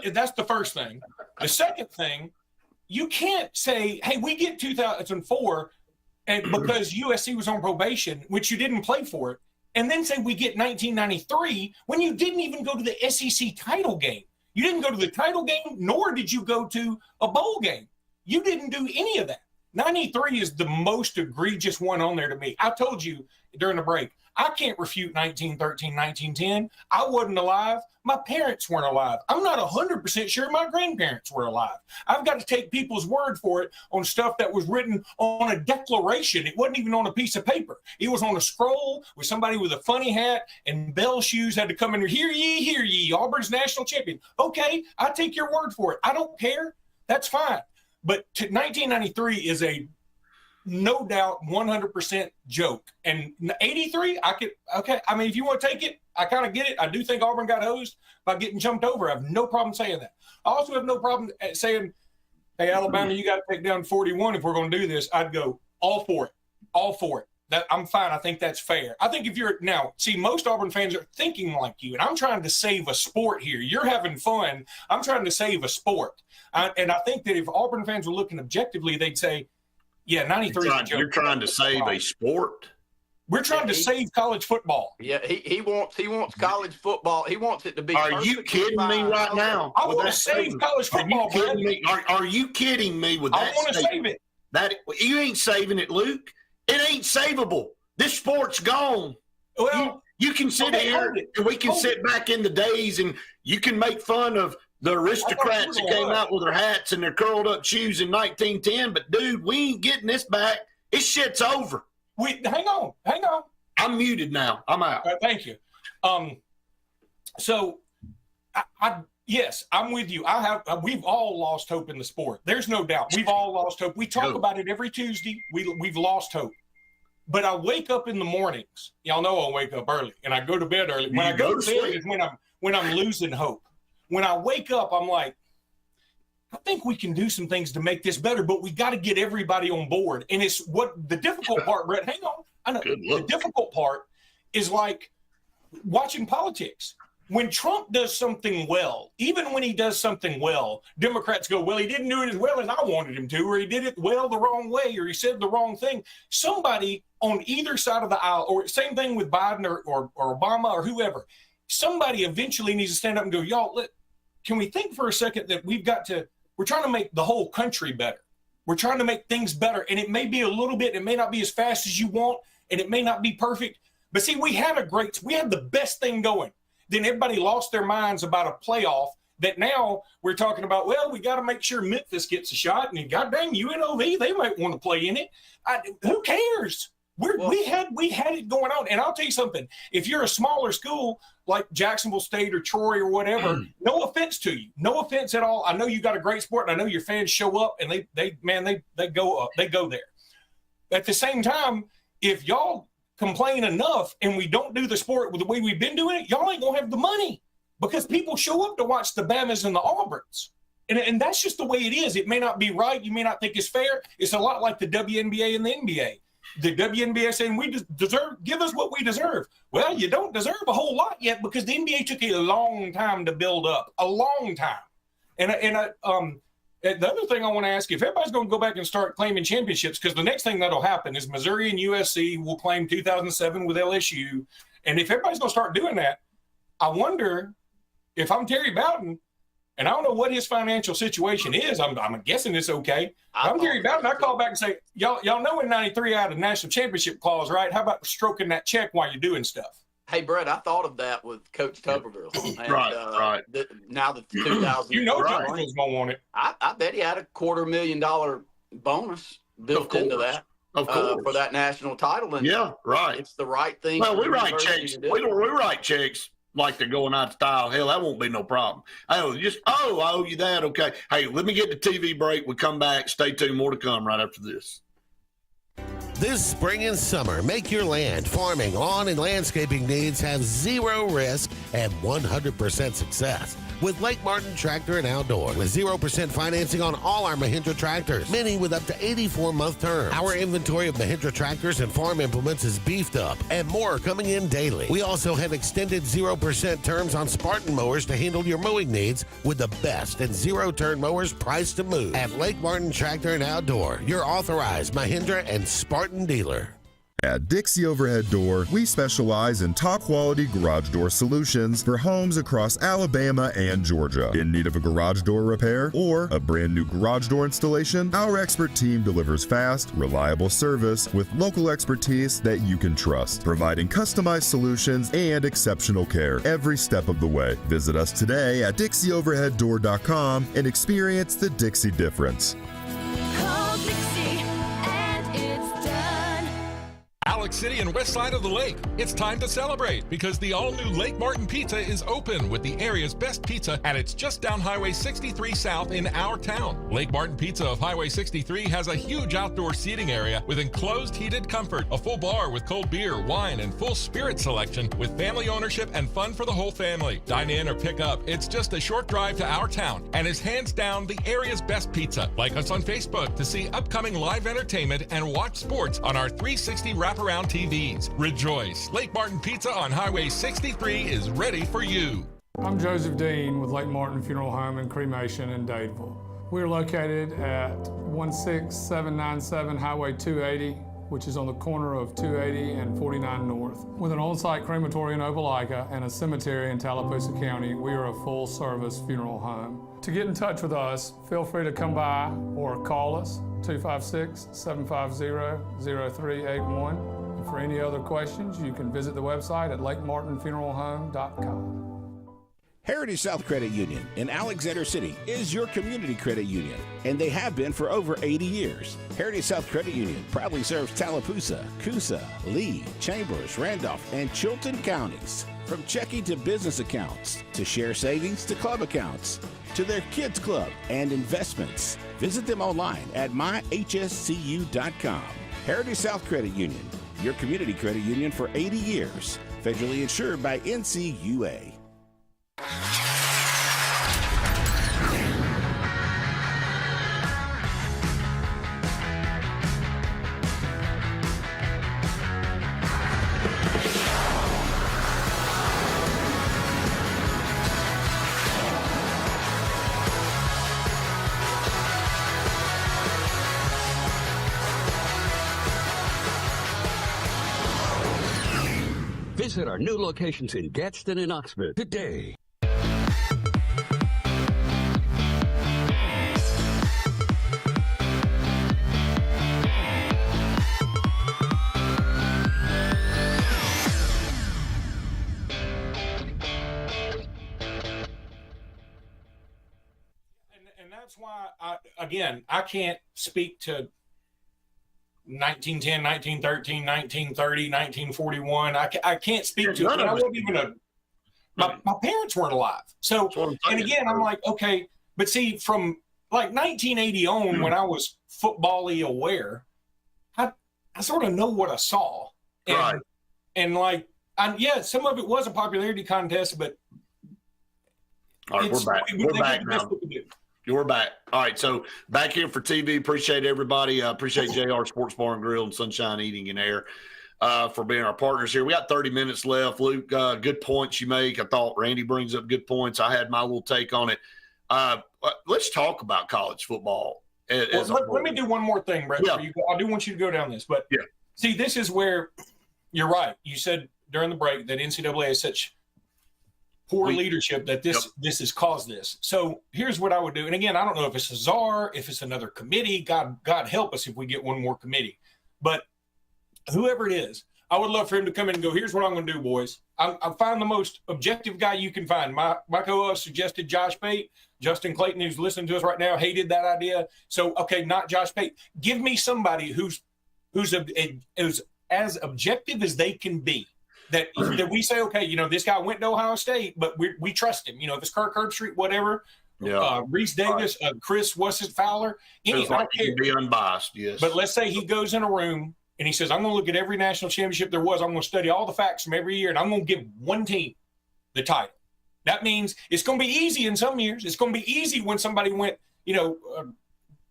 that's the first thing. The second thing, you can't say, hey, we get 2004 because USC was on probation, which you didn't play for it, and then say we get 1993 when you didn't even go to the SEC title game. You didn't go to the title game, nor did you go to a bowl game. You didn't do any of that. 93 is the most egregious one on there to me. I told you during the break, I can't refute 1913, 1910. I wasn't alive. My parents weren't alive. I'm not 100% sure my grandparents were alive. I've got to take people's word for it on stuff that was written on a declaration. It wasn't even on a piece of paper. It was on a scroll with somebody with a funny hat and bell shoes had to come in. Hear ye, Auburn's national champion. Okay, I take your word for it. I don't care. That's fine. But 1993 is a no doubt 100% joke. And 83, okay. I mean, if you want to take it, I kind of get it. I do think Auburn got hosed by getting jumped over. I have no problem saying that. I also have no problem saying, hey, Alabama, you got to take down 41 if we're going to do this. I'd go all for it. That I'm fine. I think that's fair. I think if you're now, see, most Auburn fans are thinking like you, and I'm trying to save a sport here. You're having fun. I'm trying to save a sport. And I think that if Auburn fans were looking objectively, they'd say, yeah, 93 is a joke. You're trying to save a sport? We're trying to save college football. Yeah, he wants college football. He wants it to be. Are you kidding me right now? I want to save college football. Are you kidding me? Are you kidding me with that? I want to save it. That you ain't saving it, Luke. It ain't savable. This sport's gone. Well, you can sit here and we can sit back in the days and you can make fun of the aristocrats that came out with their hats and their curled up shoes in 1910. But dude, we ain't getting this back. This shit's over. Hang on. I'm muted now. I'm out. Thank you. So yes, I'm with you. We've all lost hope in the sport. There's no doubt. We've all lost hope. We talk about it every Tuesday. We've lost hope. But I wake up in the mornings. Y'all know I wake up early and I go to bed early. When I go to bed is when I'm losing hope. When I wake up, I'm like, I think we can do some things to make this better, but we got to get everybody on board. And it's what the difficult part, Brett, hang on. I know the difficult part is like watching politics. When Trump does something well, even when he does something well, Democrats go, well, he didn't do it as well as I wanted him to, or he did it well the wrong way, or he said the wrong thing. Somebody on either side of the aisle, or same thing with Biden or Obama or whoever, somebody eventually needs to stand up and go, y'all, can we think for a second that we're trying to make the whole country better. We're trying to make things better. And it may be a little bit, it may not be as fast as you want, and it may not be perfect. But see, we had the best thing going. Then everybody lost their minds about a playoff that now we're talking about, well, we got to make sure Memphis gets a shot, and god dang UNLV, they might want to play in it. Who cares? We had it going on. And I'll tell you something, if you're a smaller school like Jacksonville State or Troy or whatever, no offense to you, no offense at all. I know you got a great sport, and I know your fans show up and they go up, they go there. At the same time, if y'all complain enough and we don't do the sport with the way we've been doing it, y'all ain't gonna have the money, because people show up to watch the Bamas and the Auburns. And that's just the way it is. It may not be right. You may not think it's fair. It's a lot like the WNBA and the NBA. The WNBA saying we give us what we deserve. Well, you don't deserve a whole lot yet, because the NBA took a long time to build up, a long time. And the other thing I want to ask you, if everybody's going to go back and start claiming championships, because the next thing that'll happen is Missouri and USC will claim 2007 with LSU. And if everybody's going to start doing that, I wonder if I'm Terry Bowden, and I don't know what his financial situation is. I'm guessing it's okay. I'm Terry Bowden. I call back and say, y'all know in '93 I had a national championship clause, right? How about stroking that check while you're doing stuff? Hey, Brett, I thought of that with Coach Tuberville. And, right. Now the 2000, you know, Tuberville's gonna want it. I bet he had a $250,000 bonus built into that. Of course. For that national title. And yeah, right. It's the right thing. Well, we write checks. We write checks like they're going out of style. Hell, that won't be no problem. I owe you that. Okay. Hey, let me get the TV break. We come back. Stay tuned. More to come right after this. This spring and summer, make your land, farming, lawn, and landscaping needs have zero risk and 100% success with Lake Martin Tractor and Outdoor. With 0% financing on all our Mahindra tractors, many with up to 84-month terms. Our inventory of Mahindra tractors and farm implements is beefed up, and more are coming in daily. We also have extended 0% terms on Spartan mowers to handle your mowing needs with the best and zero-turn mowers priced to move. At Lake Martin Tractor and Outdoor, your authorized Mahindra and Spartan dealer. At Dixie Overhead Door, we specialize in top-quality garage door solutions for homes across Alabama and Georgia. In need of a garage door repair or a brand new garage door installation, our expert team delivers fast, reliable service with local expertise that you can trust, providing customized solutions and exceptional care every step of the way. Visit us today at DixieOverheadDoor.com and experience the Dixie difference. Alex City and west side of the lake. It's time to celebrate because the all-new Lake Martin Pizza is open with the area's best pizza, and it's just down Highway 63 South in our town. Lake Martin Pizza of Highway 63 has a huge outdoor seating area with enclosed heated comfort, a full bar with cold beer, wine, and full spirit selection with family ownership and fun for the whole family. Dine in or pick up. It's just a short drive to our town and is hands down the area's best pizza. Like us on Facebook to see upcoming live entertainment and watch sports on our 360 wraparound TVs. Rejoice! Lake Martin Pizza on Highway 63 is ready for you. I'm Joseph Dean with Lake Martin Funeral Home and Cremation in Dadeville. We're located at 16797 Highway 280, which is on the corner of 280 and 49 North. With an on-site crematory in Opelika and a cemetery in Tallapoosa County, we are a full-service funeral home. To get in touch with us, feel free to come by or call us, 256-750-0381. And for any other questions, you can visit the website at lakemartinfuneralhome.com. Heritage South Credit Union in Alexander City is your community credit union, and they have been for over 80 years. Heritage South Credit Union proudly serves Tallapoosa, Coosa, Lee, Chambers, Randolph, and Chilton counties. From checking to business accounts, to share savings to club accounts, to their kids club and investments. Visit them online at myhscu.com. Heritage South Credit Union, your community credit union for 80 years. Federally insured by NCUA. Visit our new locations in Gadsden and Oxford today. that's why, I can't speak to 1910, 1913, 1930, 1941. I can't speak to it. I wasn't even my parents weren't alive. So, and again, I'm like, okay, but see, from like 1980 on, when I was football-y aware, I sort of know what I saw. And, right. And like, some of it was a popularity contest, but all right, we're back. We're back now. We're back. All right, so back here for TV. Appreciate everybody. Appreciate JR Sports Bar and Grill and Sunshine Eating and Air for being our partners here. We got 30 minutes left. Luke, good points you make. I thought Randy brings up good points. I had my little take on it. Let's talk about college football. Let me do one more thing, Brett. Yeah. I do want you to go down this, but see, this is where you're right. You said during the break that NCAA is such poor leadership that this has caused this. So here's what I would do. And again, I don't know if it's a czar, if it's another committee. God help us if we get one more committee. But whoever it is, I would love for him to come in and go, here's what I'm going to do, boys. I found the most objective guy you can find. My co-host suggested Josh Pate. Justin Clayton, who's listening to us right now, hated that idea. So, okay, not Josh Pate. Give me somebody who's as objective as they can be. That we say, okay, this guy went to Ohio State, but we trust him. If it's Kirk Herbstreit, whatever, Reese Davis, Chris Fowler, I don't care. He can be unbiased, yes. But let's say he goes in a room and he says, I'm going to look at every national championship there was. I'm going to study all the facts from every year, and I'm going to give one team the title. That means it's going to be easy in some years. It's going to be easy when somebody went,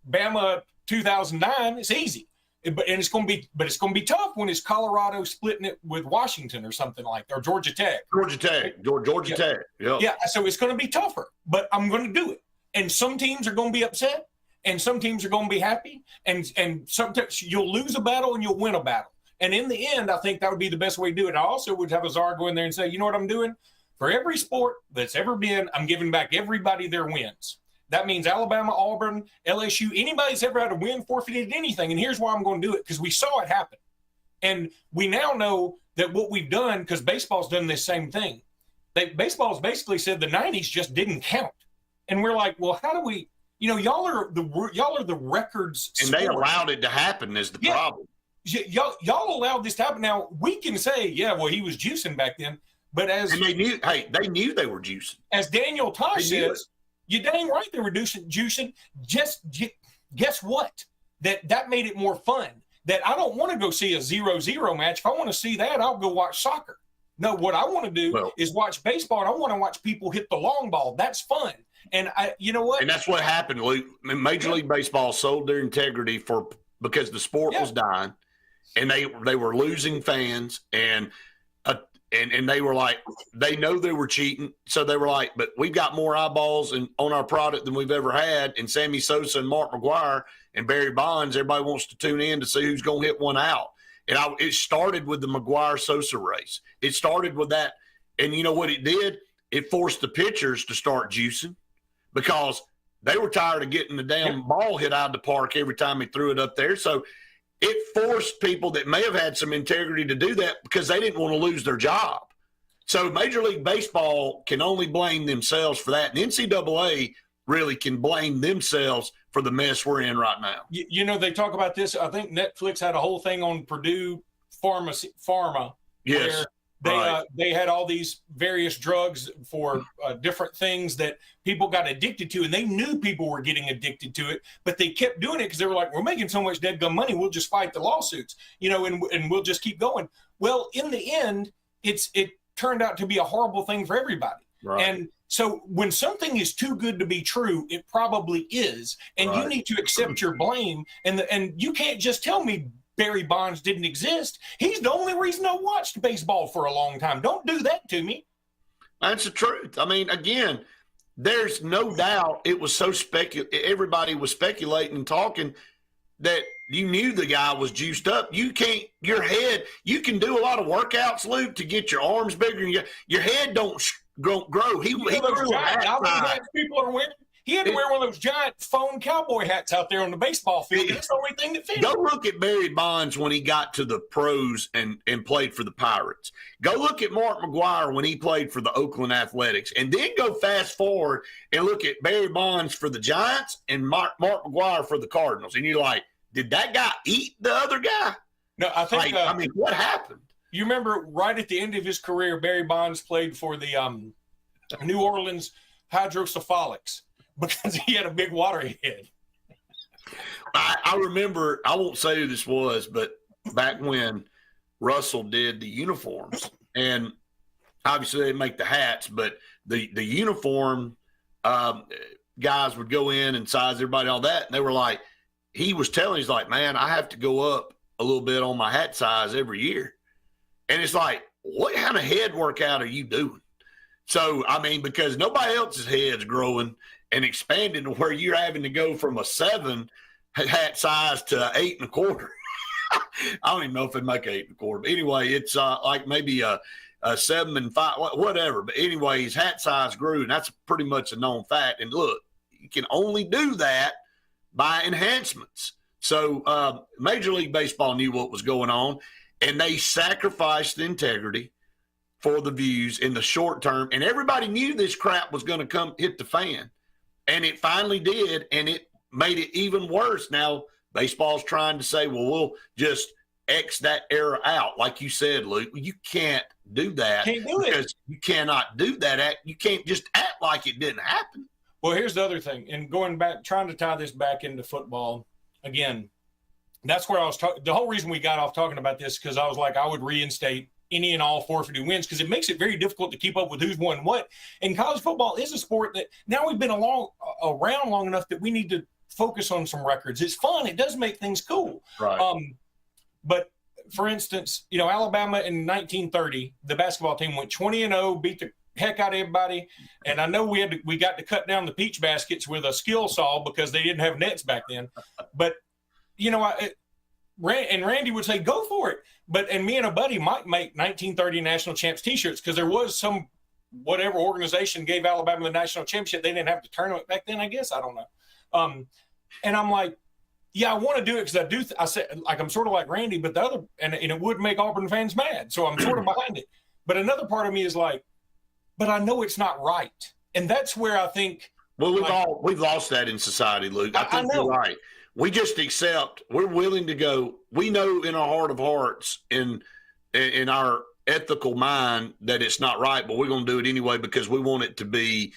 Bama 2009. It's easy. But it's going to be tough when it's Colorado splitting it with Washington or something like that, or Georgia Tech. Georgia Tech. Yeah. So it's going to be tougher, but I'm going to do it. And some teams are going to be upset, and some teams are going to be happy, and sometimes you'll lose a battle and you'll win a battle. And in the end, I think that would be the best way to do it. I also would have a czar go in there and say, you know what I'm doing? For every sport that's ever been, I'm giving back everybody their wins. That means Alabama, Auburn, LSU, anybody that's ever had a win, forfeited anything. And here's why I'm going to do it, because we saw it happen. And we now know that what we've done, because baseball's done this same thing. Baseball's basically said the 90s just didn't count. And we're like, well, how do we, y'all are the records. And they allowed it to happen is the problem. Y'all allowed this to happen. Now, we can say, he was juicing back then. But and they knew they were juicing. As Daniel Tosh says, you dang right they were juicing. Just guess what? That made it more fun. That I don't want to go see a 0-0 match. If I want to see that, I'll go watch soccer. No, what I want to do is watch baseball, and I want to watch people hit the long ball. That's fun. And you know what? And that's what happened, Luke. Major League Baseball sold their integrity because the sport was dying, and they were losing fans, and they were like, they know they were cheating. So they were like, but we've got more eyeballs on our product than we've ever had. And Sammy Sosa and Mark McGwire and Barry Bonds, everybody wants to tune in to see who's going to hit one out. And it started with the McGwire-Sosa race. It started with that. And you know what it did? It forced the pitchers to start juicing because they were tired of getting the damn ball hit out of the park every time he threw it up there. So it forced people that may have had some integrity to do that because they didn't want to lose their job. So Major League Baseball can only blame themselves for that. And NCAA really can blame themselves for the mess we're in right now. They talk about this. I think Netflix had a whole thing on Purdue Pharma. Yes. Where they had all these various drugs for different things that people got addicted to, and they knew people were getting addicted to it, but they kept doing it because they were like, we're making so much dead gum money, we'll just fight the lawsuits, and we'll just keep going. Well, in the end, it turned out to be a horrible thing for everybody. Right. And so when something is too good to be true, it probably is, and you need to accept your blame, and you can't just tell me Barry Bonds didn't exist. He's the only reason I watched baseball for a long time. Don't do that to me. That's the truth. I mean, again, there's no doubt it was so everybody was speculating and talking that you knew the guy was juiced up. You can do a lot of workouts, Luke, to get your arms bigger. Your head don't grow. He grew people are winning. He had to wear one of those giant foam cowboy hats out there on the baseball field. That's the only thing that fit. Go look at Barry Bonds when he got to the pros and played for the Pirates. Go look at Mark McGwire when he played for the Oakland Athletics. And then go fast forward and look at Barry Bonds for the Giants and Mark McGwire for the Cardinals. And you're like, did that guy eat the other guy? No, I think. I mean, what happened? You remember right at the end of his career, Barry Bonds played for the New Orleans Hydrocephalics because he had a big water head. I remember, I won't say who this was, but back when Russell did the uniforms, and obviously they make the hats, but the uniform guys would go in and size everybody, all that. And they were like, he was telling, he's like, man, I have to go up a little bit on my hat size every year. And it's like, what kind of head workout are you doing? So, I mean, because nobody else's head's growing and expanding to where you're having to go from a 7 hat size to 8 1/4. I don't even know if it'd make 8 1/4. But anyway, it's like maybe a 7 5, whatever. But anyway, his hat size grew, and that's pretty much a known fact. And look, you can only do that by enhancements. So Major League Baseball knew what was going on, and they sacrificed the integrity for the views in the short term. And everybody knew this crap was going to come hit the fan. And it finally did, and it made it even worse. Now, baseball's trying to say, well, we'll just X that era out. Like you said, Luke, you can't do that. Can't do because it. You cannot do that. You can't just act like it didn't happen. Well, here's the other thing. And going back, trying to tie this back into football, again, that's where I was talking. The whole reason we got off talking about this, because I was like, I would reinstate any and all forfeited wins, because it makes it very difficult to keep up with who's won what. And college football is a sport that now we've been around long enough that we need to focus on some records. It's fun. It does make things cool. Right. But for instance, Alabama in 1930, the basketball team went 20-0, beat the heck out of everybody. And I know we got to cut down the peach baskets with a skill saw because they didn't have nets back then. But and Randy would say, go for it. And me and a buddy might make 1930 national champs T-shirts, because there was some whatever organization gave Alabama the national championship. They didn't have the tournament back then, I guess. I don't know. And I'm like, yeah, I want to do it because I said, like, I'm sort of like Randy, but the other, and it would make Auburn fans mad. So I'm sort of behind it. But another part of me is like, but I know it's not right. And that's where I think. Well, we've lost that in society, Luke. I think you're right. We just accept, we're willing to go. We know in our heart of hearts, in our ethical mind, that it's not right, but we're going to do it anyway because we want it to be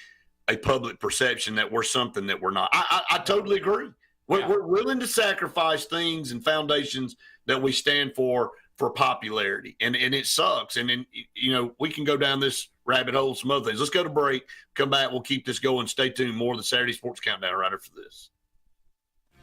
a public perception that we're something that we're not. I totally agree. We're willing to sacrifice things and foundations that we stand for popularity. And it sucks. And then, we can go down this rabbit hole, some other things. Let's go to break, come back. We'll keep this going. Stay tuned. More of the Saturday Sports Countdown right after this.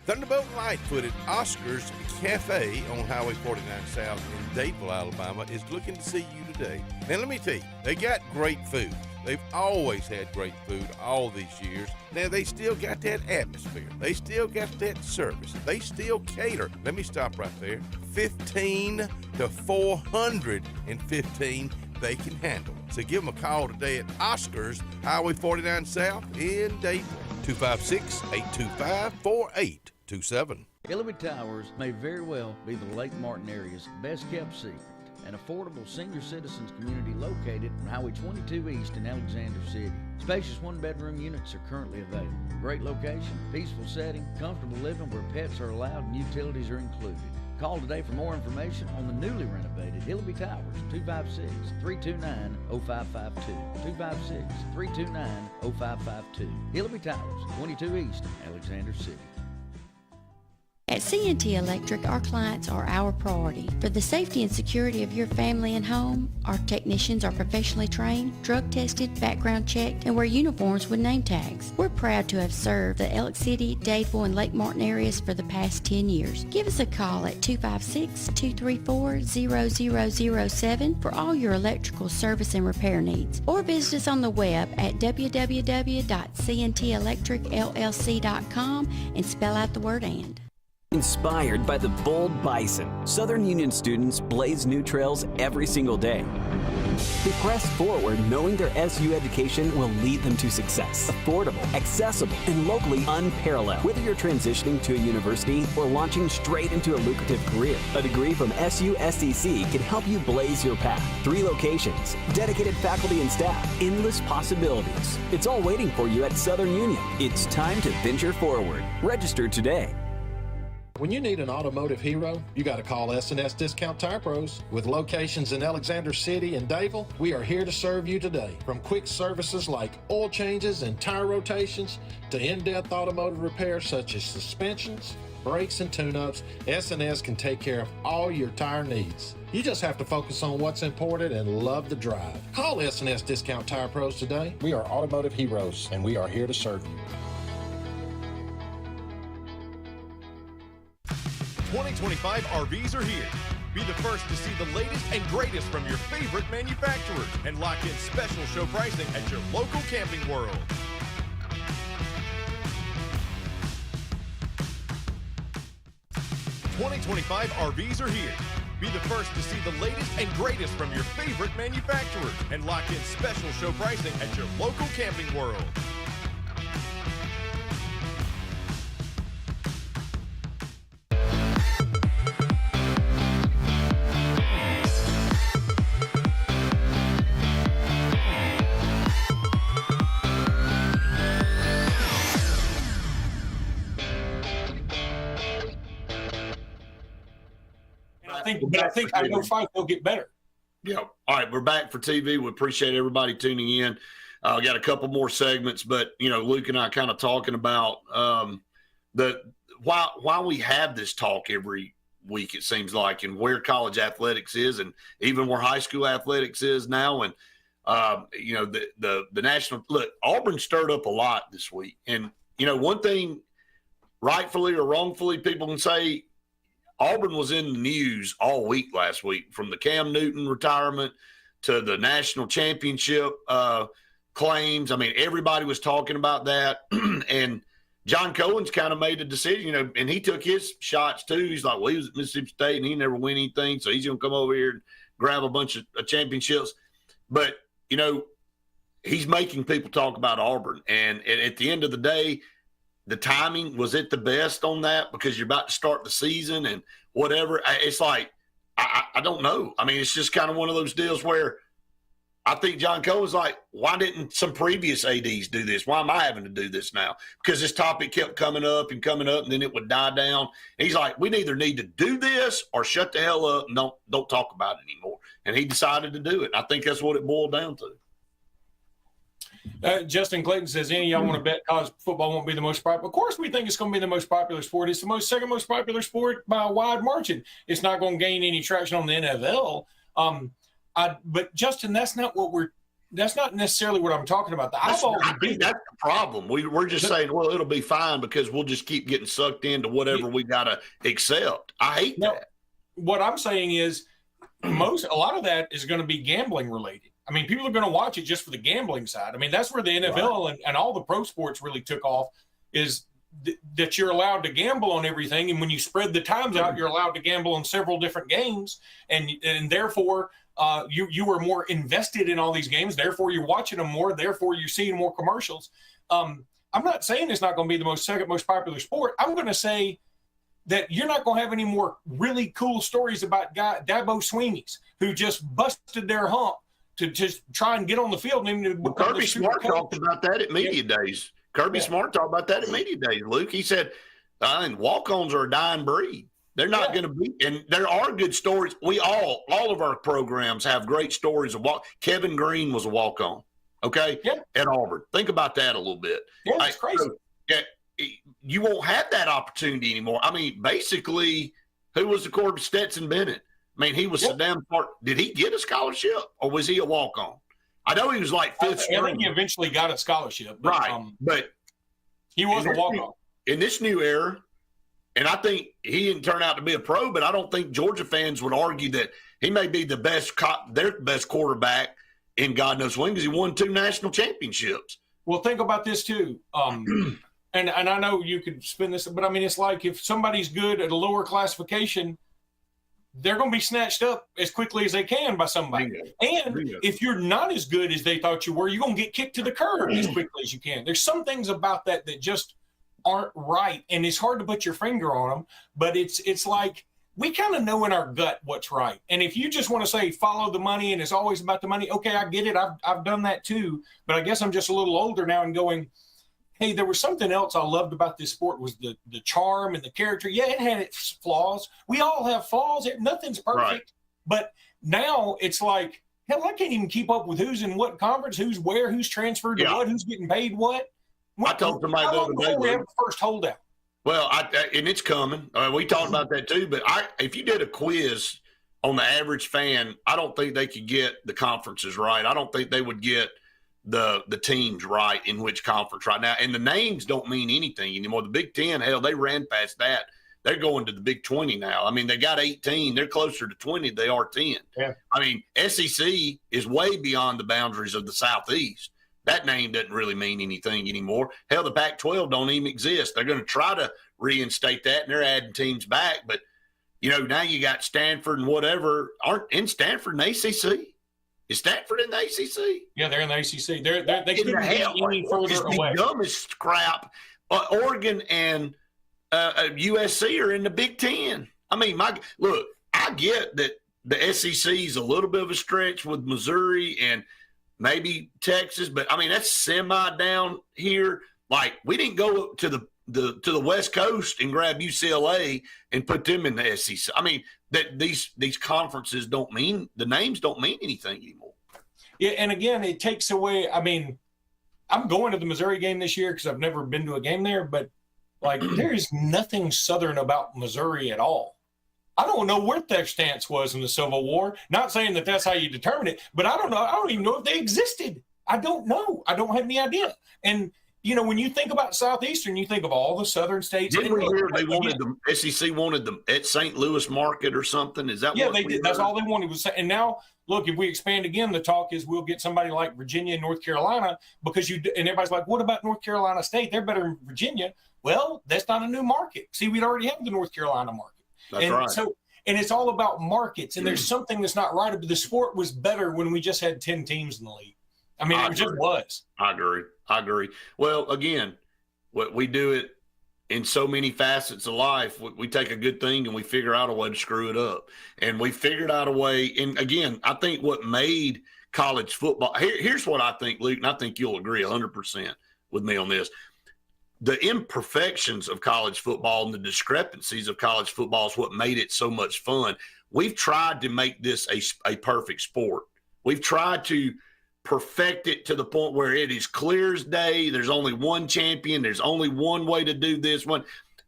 Thunderbolt Lightfoot at Oscar's Cafe on Highway 49 South in Dadeville, Alabama is looking to see you today. Now, let me tell you, they got great food. They've always had great food all these years. Now, they still got that atmosphere. They still got that service. They still cater. Let me stop right there. 15 to 415 they can handle. So give them a call today at Oscar's, Highway 49 South in Dadeville. 256-825-4827. Illinois Towers may very well be the Lake Martin area's best kept secret. An affordable senior citizens community located on Highway 22 East in Alexander City. Spacious one-bedroom units are currently available. Great location, peaceful setting, comfortable living where pets are allowed and utilities are included. Call today for more information on the newly renovated Hillby Towers, 256-329-0552. 256-329-0552. Hillby Towers, 22 East, Alexander City. At C&T Electric, our clients are our priority. For the safety and security of your family and home, our technicians are professionally trained, drug tested, background checked, and wear uniforms with name tags. We're proud to have served the Elk City, Dadeville, and Lake Martin areas for the past 10 years. Give us a call at 256-234-0007 for all your electrical service and repair needs, or visit us on the web at www.cntelectricllc.com and spell out the word "and." Inspired by the bold bison, Southern Union students blaze new trails every single day. They press forward knowing their SU education will lead them to success. Affordable, accessible, and locally unparalleled. Whether you're transitioning to a university or launching straight into a lucrative career, a degree from SU SDC can help you blaze your path. 3 locations, dedicated faculty and staff, endless possibilities. It's all waiting for you at Southern Union. It's time to venture forward. Register today. When you need an automotive hero, you got to call S&S Discount Tire Pros. With locations in Alexander City and Dayville, we are here to serve you today. From quick services like oil changes and tire rotations to in-depth automotive repairs such as suspensions, brakes, and tune-ups, S&S can take care of all your tire needs. You just have to focus on what's important and love the drive. Call S&S Discount Tire Pros today. We are automotive heroes, and we are here to serve you. 2025 RVs are here. Be the first to see the latest and greatest from your favorite manufacturers and lock in special show pricing at your local Camping World. '25 RVs are here. Be the first to see the latest and greatest from your favorite manufacturers and lock in special show pricing at your local Camping World. I think I know fight they'll get better. Yeah. All right, we're back for TV. We appreciate everybody tuning in. We got a couple more segments, but Luke and I kind of talking about why we have this talk every week. It seems like, and where college athletics is, and even where high school athletics is now, and the national look. Auburn stirred up a lot this week, and one thing, rightfully or wrongfully, people can say. Auburn was in the news all week last week, from the Cam Newton retirement to the national championship claims. I mean, everybody was talking about that. And John Cohen's kind of made a decision, and he took his shots too. He's like, well, he was at Mississippi State and he never win anything, so he's going to come over here and grab a bunch of championships. But, he's making people talk about Auburn. And at the end of the day, the timing, was it the best on that because you're about to start the season and whatever? It's like, I don't know. I mean, it's just kind of one of those deals where I think John Cohen was like, why didn't some previous ADs do this? Why am I having to do this now? Because this topic kept coming up, and then it would die down. And he's like, we either need to do this or shut the hell up and don't talk about it anymore. And he decided to do it. I think that's what it boiled down to. Justin Clayton says, any of y'all want to bet college football won't be the most popular? Of course we think it's going to be the most popular sport. It's the second most popular sport by a wide margin. It's not going to gain any traction on the NFL. But Justin, that's not necessarily what I'm talking about. I think that's the problem. We're just saying, well, it'll be fine because we'll just keep getting sucked into whatever we got to accept. I hate that. What I'm saying is a lot of that is going to be gambling related. I mean, people are going to watch it just for the gambling side. I mean, that's where the NFL and all the pro sports really took off, is that you're allowed to gamble on everything. And when you spread the times out, you're allowed to gamble on several different games. And therefore, you were more invested in all these games. Therefore, you're watching them more. Therefore, you're seeing more commercials. I'm not saying it's not going to be the second most popular sport. I'm going to say that you're not going to have any more really cool stories about Dabo Swinney's who just busted their hump to just try and get on the field. Well, Kirby Smart talked about that at media days. Smart talked about that at media days, Luke. He said, walk-ons are a dying breed. They're not going to be, and there are good stories. All of our programs have great stories of Kevin Green was a walk-on, at Auburn. Think about that a little bit. Yeah, it's crazy. You won't have that opportunity anymore. I mean, basically, who was the quarterback? Stetson Bennett. I mean, he was so damn smart. Did he get a scholarship, or was he a walk-on? I know he was like fifth string. I think he eventually got a scholarship. But, but he was a walk-on. In this new era, and I think he didn't turn out to be a pro, but I don't think Georgia fans would argue that he may be their best quarterback in God knows when, because he won 2 national championships. Well, think about this too. And I know you could spin this, but I mean, it's like if somebody's good at a lower classification, they're going to be snatched up as quickly as they can by somebody. And if you're not as good as they thought you were, you're going to get kicked to the curb as quickly as you can. There's some things about that just aren't right, and it's hard to put your finger on them, but it's like we kind of know in our gut what's right. And if you just want to say follow the money and it's always about the money, okay, I get it. I've done that too, but I guess I'm just a little older now and going, hey, there was something else I loved about this sport was the charm and the character. Yeah, it had its flaws. We all have flaws. Nothing's perfect. Right. But now it's like, hell, I can't even keep up with who's in what conference, who's where, who's transferred to what, who's getting paid what. I told somebody the other day. We have the first holdout. Well, and it's coming. We talked about that too. But if you did a quiz on the average fan, I don't think they could get the conferences right. I don't think they would get the teams right in which conference right now. And the names don't mean anything anymore. The Big Ten, hell, they ran past that. They're going to the Big 20 now. I mean, they got 18. They're closer to 20 than they are 10. Yeah. I mean, SEC is way beyond the boundaries of the Southeast. That name doesn't really mean anything anymore. Hell, the Pac-12 don't even exist. They're going to try to reinstate that, and they're adding teams back. But, now you got Stanford and whatever. Aren't in Stanford and ACC? Is Stanford in the ACC? Yeah, they're in the ACC. They couldn't be any further away. The dumbest crap. Oregon and USC are in the Big Ten. I mean, look, I get that the SEC is a little bit of a stretch with Missouri and maybe Texas, but I mean that's semi down here. Like we didn't go to the West Coast and grab UCLA and put them in the SEC. I mean that these conferences don't mean the names don't mean anything anymore. Yeah, and again, it takes away. I mean, I'm going to the Missouri game this year because I've never been to a game there, but like there is nothing Southern about Missouri at all. I don't know what their stance was in the Civil War. Not saying that that's how you determine it, but I don't know. I don't even know if they existed. I don't know. I don't have any idea. And when you think about Southeastern, you think of all the Southern states. Didn't we hear they wanted them? SEC wanted them at St. Louis market or something? Is that what they did? That's all they wanted was. And now, look, if we expand again, the talk is we'll get somebody like Virginia and North Carolina because and everybody's like, what about North Carolina State? They're better than Virginia. Well, that's not a new market. See, we'd already have the North Carolina market. That's right. So, and it's all about markets. And there's something that's not right. But the sport was better when we just had 10 teams in the league. I mean, it just was. I agree. Well, again, what we do it in so many facets of life. We take a good thing and we figure out a way to screw it up. And we figured out a way. And again, I think what made college football, here's what I think, Luke, and I think you'll agree 100% with me on this. The imperfections of college football and the discrepancies of college football is what made it so much fun. We've tried to make this a perfect sport. We've tried to perfect it to the point where it is clear as day. There's only one champion. There's only one way to do this one.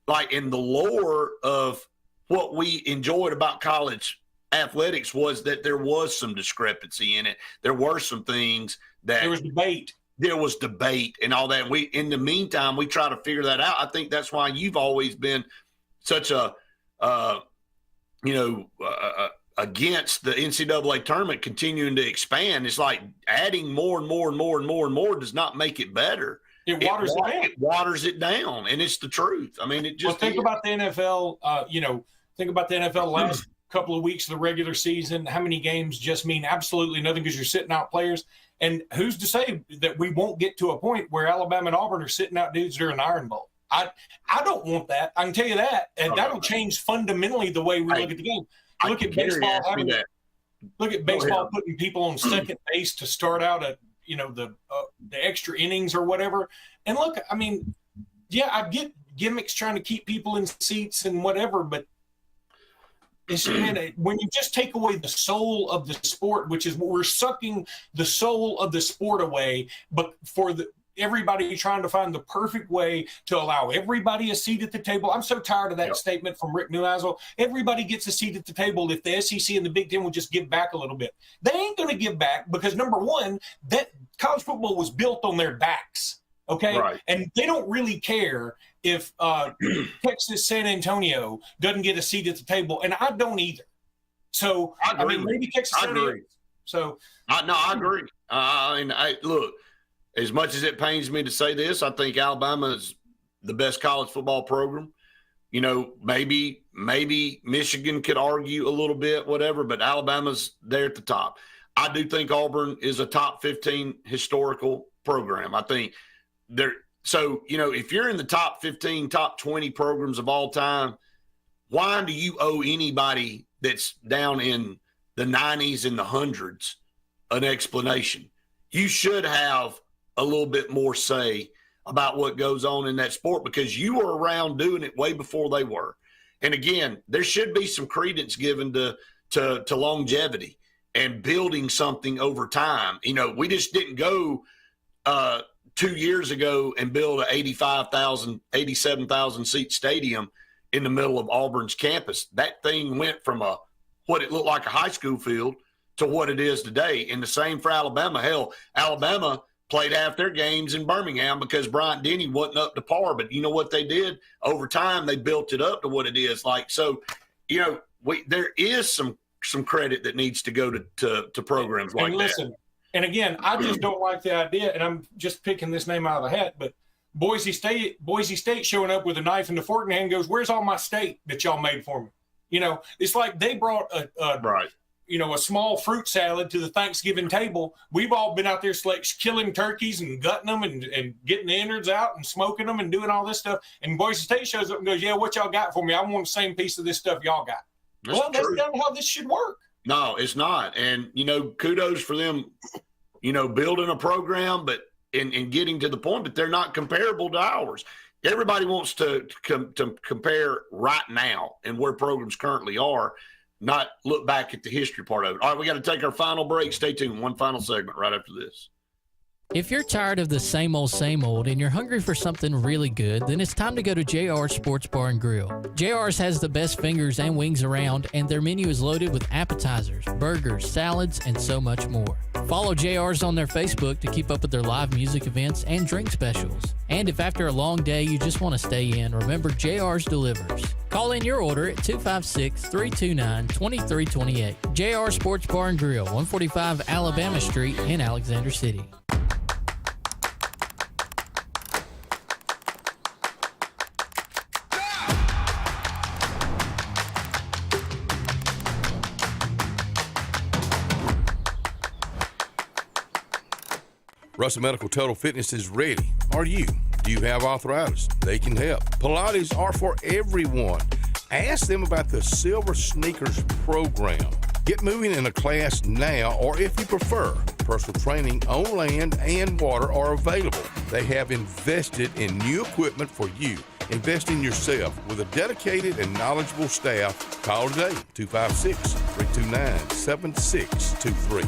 Like in the lore of what we enjoyed about college athletics was that there was some discrepancy in it. There were some things that there was debate. There was debate and all that. We, in the meantime, we try to figure that out. I think that's why you've always been such against the NCAA tournament continuing to expand. It's like adding more and more and more and more and more does not make it better. It waters it down, and it's the truth. I mean, it just. Well, think about the NFL. Think about the NFL last couple of weeks of the regular season. How many games just mean absolutely nothing because you're sitting out players. And who's to say that we won't get to a point where Alabama and Auburn are sitting out dudes during the Iron Bowl? I don't want that. I can tell you that, and that'll change fundamentally the the way we look at the game. Look at baseball. Look at baseball putting people on second base to start out at the extra innings or whatever. And look, I mean, yeah, I get gimmicks trying to keep people in seats and whatever, but it's when you just take away the soul of the sport, which is what we're sucking the soul of the sport away, but for everybody trying to find the perfect way to allow everybody a seat at the table. I'm so tired of that statement from Rick Neuheisel. Everybody gets a seat at the table if the SEC and the Big Ten would just give back a little bit. They ain't going to give back because, number one, that college football was built on their backs, okay? Right. And they don't really care if Texas San Antonio doesn't get a seat at the table, and I don't either. So, I mean, maybe Texas San Antonio. So, I agree. Look, as much as it pains me to say this, I think Alabama's the best college football program. You know, maybe Michigan could argue a little bit, whatever, but Alabama's there at the top. I do think Auburn is a top 15 historical program. I think so, you know, if you're in the top 15, top 20 programs of all time, why do you owe anybody that's down in the 90s and the hundreds an explanation? You should have a little bit more say about what goes on in that sport because you were around doing it way before they were. And again, there should be some credence given to longevity and building something over time. You know, we just didn't go 2 years ago and build an 87,000 seat stadium in the middle of Auburn's campus. That thing went from what it looked like a high school field to what it is today. And the same for Alabama. Hell, Alabama played half their games in Birmingham because Bryant Denny wasn't up to par. But you know what they did? Over time, they built it up to what it is. Like, so, you know, there is some credit that needs to go to programs like that. And again, I just don't like the idea, and I'm just picking this name out of the hat, but Boise State showing up with a knife and a fork in the hand goes, "Where's all my steak that y'all made for me?" You know, it's like they brought a small fruit salad to the Thanksgiving table. We've all been out there killing turkeys and gutting them and getting the innards out and smoking them and doing all this stuff. And Boise State shows up and goes, "Yeah, what y'all got for me? I want the same piece of this stuff y'all got." That's not how this should work. No, it's not. And, you know, kudos for them, you know, building a program, but and getting to the point, but they're not comparable to ours. Everybody wants to compare right now and where programs currently are, not look back at the history part of it. All right, we got to take our final break. Stay tuned. One final segment right after this. If you're tired of the same old and you're hungry for something really good, then it's time to go to JR's Sports Bar and Grill. JR's has the best fingers and wings around, and their menu is loaded with appetizers, burgers, salads, and so much more. Follow JR's on their Facebook to keep up with their live music events and drink specials. And if after a long day you just want to stay in, remember JR's delivers. Call in your order at 256-329-2328. JR Sports Bar and Grill, 145 Alabama Street in Alexander City. Russell Medical Total Fitness is ready. Are you? Do you have arthritis? They can help. Pilates are for everyone. Ask them about the Silver Sneakers program. Get moving in a class now, or if you prefer, personal training on land and water are available. They have invested in new equipment for you. Invest in yourself with a dedicated and knowledgeable staff. Call today, 256-329-7623.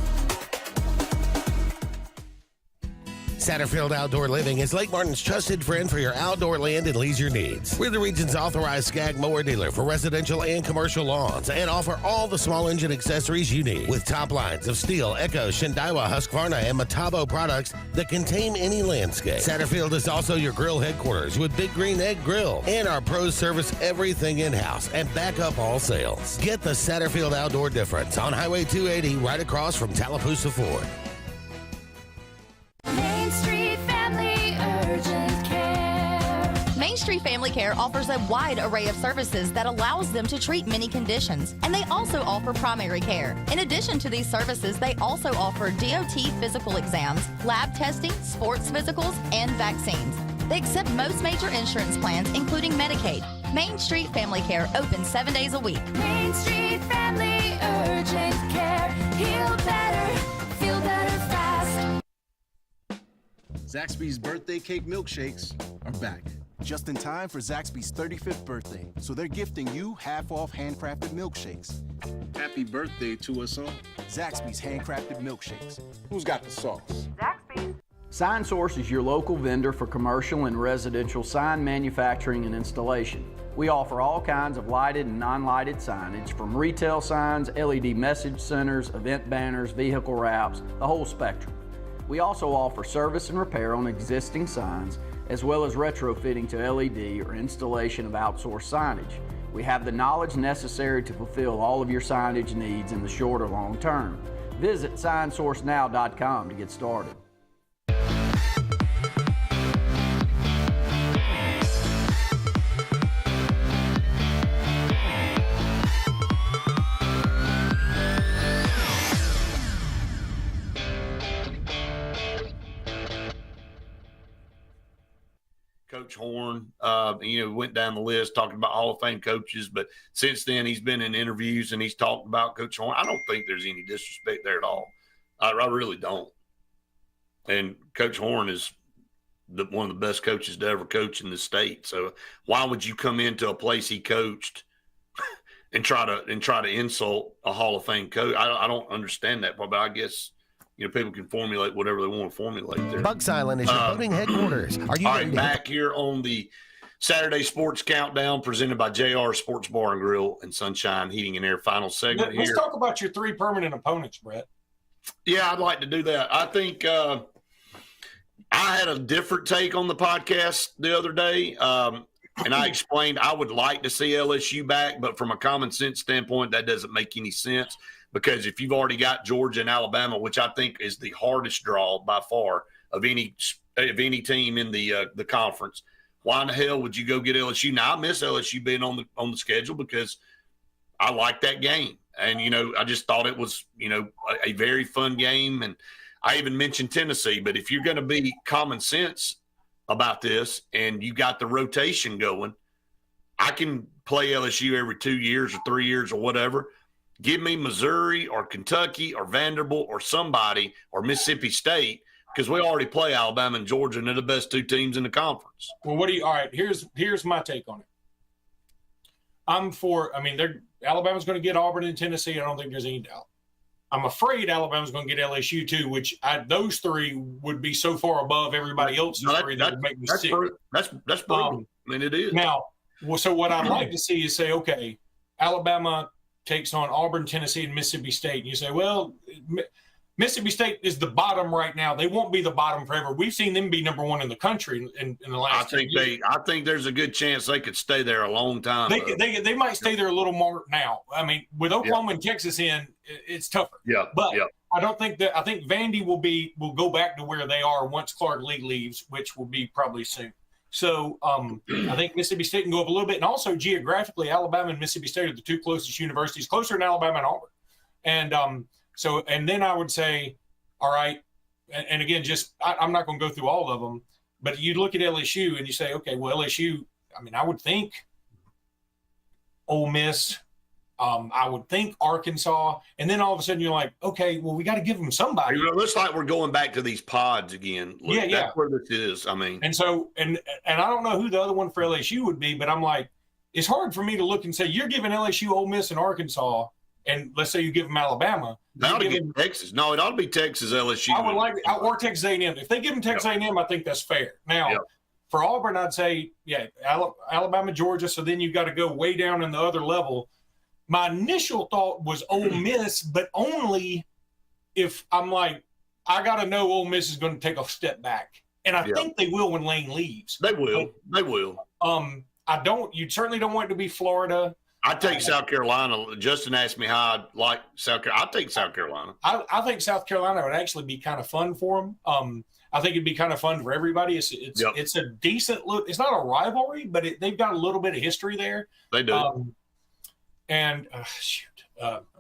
Satterfield Outdoor Living is Lake Martin's trusted friend for your outdoor land and leisure needs. We're the region's authorized Skag mower dealer for residential and commercial lawns and offer all the small engine accessories you need with top lines of Steel, Echo, Shindaiwa, Husqvarna, and Metabo products that can tame any landscape. Satterfield is also your grill headquarters with Big Green Egg Grill, and our pros service everything in-house and back up all sales. Get the Satterfield Outdoor difference on Highway 280 right across from Tallapoosa Ford. Main Street Family Urgent Care. Main Street Family Care offers a wide array of services that allows them to treat many conditions, and they also offer primary care. In addition to these services, they also offer DOT physical exams, lab testing, sports physicals, and vaccines. They accept most major insurance plans, including Medicaid. Main Street Family Care opens 7 days a week. Main Street Family Urgent Care. Heal better, feel better fast. Zaxby's birthday cake milkshakes are back. Just in time for Zaxby's 35th birthday, so they're gifting you half-off handcrafted milkshakes. Happy birthday to us all. Zaxby's handcrafted milkshakes. Who's got the sauce? Zaxby's. Sign Source is your local vendor for commercial and residential sign manufacturing and installation. We offer all kinds of lighted and non-lighted signage, from retail signs, LED message centers, event banners, vehicle wraps, the whole spectrum. We also offer service and repair on existing signs, as well as retrofitting to LED or installation of outsourced signage. We have the knowledge necessary to fulfill all of your signage needs in the short or long term. Visit signsourcenow.com to get started. Horn. Went down the list talking about Hall of Fame coaches, but since then he's been in interviews and he's talked about Coach Horn. I don't think there's any disrespect there at all. I really don't. And Coach Horn is one of the best coaches to ever coach in the state. So why would you come into a place he coached and try to insult a Hall of Fame coach? I don't understand that, but I guess people can formulate whatever they want to formulate there. Bucks Island is your boating headquarters. Are you ready? Back here on the Saturday Sports Countdown presented by JR Sports Bar and Grill and Sunshine Heating and Air. Final segment here. Let's talk about your 3 permanent opponents, Brett. Yeah, I'd like to do that. I think I had a different take on the podcast the other day, and I explained I would like to see LSU back, but from a common sense standpoint, that doesn't make any sense because if you've already got Georgia and Alabama, which I think is the hardest draw by far of any team in the conference, why in the hell would you go get LSU? Now, I miss LSU being on the schedule because I like that game. And, I just thought it was, a very fun game. And I even mentioned Tennessee. But if you're going to be common sense about this and you got the rotation going, I can play LSU every 2 years or 3 years or whatever. Give me Missouri or Kentucky or Vanderbilt or somebody or Mississippi State because we already play Alabama and Georgia, and they're the best 2 teams in the conference. Well, all right, here's my take on it. Alabama's going to get Auburn and Tennessee. I don't think there's any doubt. I'm afraid Alabama's going to get LSU too, which those 3 would be so far above everybody else's 3 that would make me sick. That's brutal. It is. Now, so what I'd like to see is say, okay, Alabama takes on Auburn, Tennessee, and Mississippi State. And you say, well, Mississippi State is the bottom right now. They won't be the bottom forever. We've seen them be number 1 in the country in the last 10 years. I think there's a good chance they could stay there a long time. They might stay there a little more now. I mean, with Oklahoma and Texas in, it's tougher. Yeah. But I don't think that. I think Vandy will go back to where they are once Clark Lee leaves, which will be probably soon. So I think Mississippi State can go up a little bit, and also geographically, Alabama and Mississippi State are the 2 closest universities, closer than Alabama and Auburn, and and then I would say, all right, and again, I'm not going to go through all of them, but you look at LSU and you say, okay, well, LSU, I would think Ole Miss, I would think Arkansas, and then all of a sudden you're like, okay, well, we got to give them somebody. It looks like we're going back to these pods again. Look, that's where this is. And so, and I don't know who the other one for LSU would be, but I'm like, it's hard for me to look and say, you're giving LSU, Ole Miss, and Arkansas, and let's say you give them Alabama. That ought to get Texas. No, it ought to be Texas, LSU. I would like or Texas A&M. If they give them Texas A&M, I think that's fair. Now, for Auburn, I'd say, Alabama, Georgia. So then you've got to go way down in the other level. My initial thought was Ole Miss, but only if I'm like, I got to know Ole Miss is going to take a step back. And I think they will when Lane leaves. They will. They will. You certainly don't want it to be Florida. I'd take South Carolina. Justin asked me how I'd like South Carolina. I'd take South Carolina. I think South Carolina would actually be kind of fun for them. I think it'd be kind of fun for everybody. It's a decent look. It's not a rivalry, but they've got a little bit of history there. They do. I'm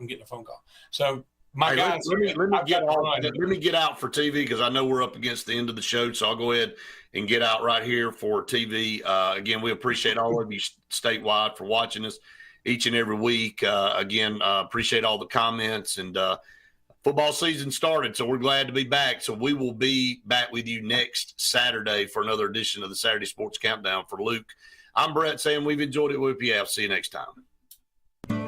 getting a phone call. So my guys, let me get out for TV because I know we're up against the end of the show. So I'll go ahead and get out right here for TV. Again, we appreciate all of you statewide for watching us each and every week. Appreciate all the comments, and football season started, so we're glad to be back. So we will be back with you next Saturday for another edition of the Saturday Sports Countdown. For Luke, I'm Brett saying we've enjoyed it with you. I'll see you next time.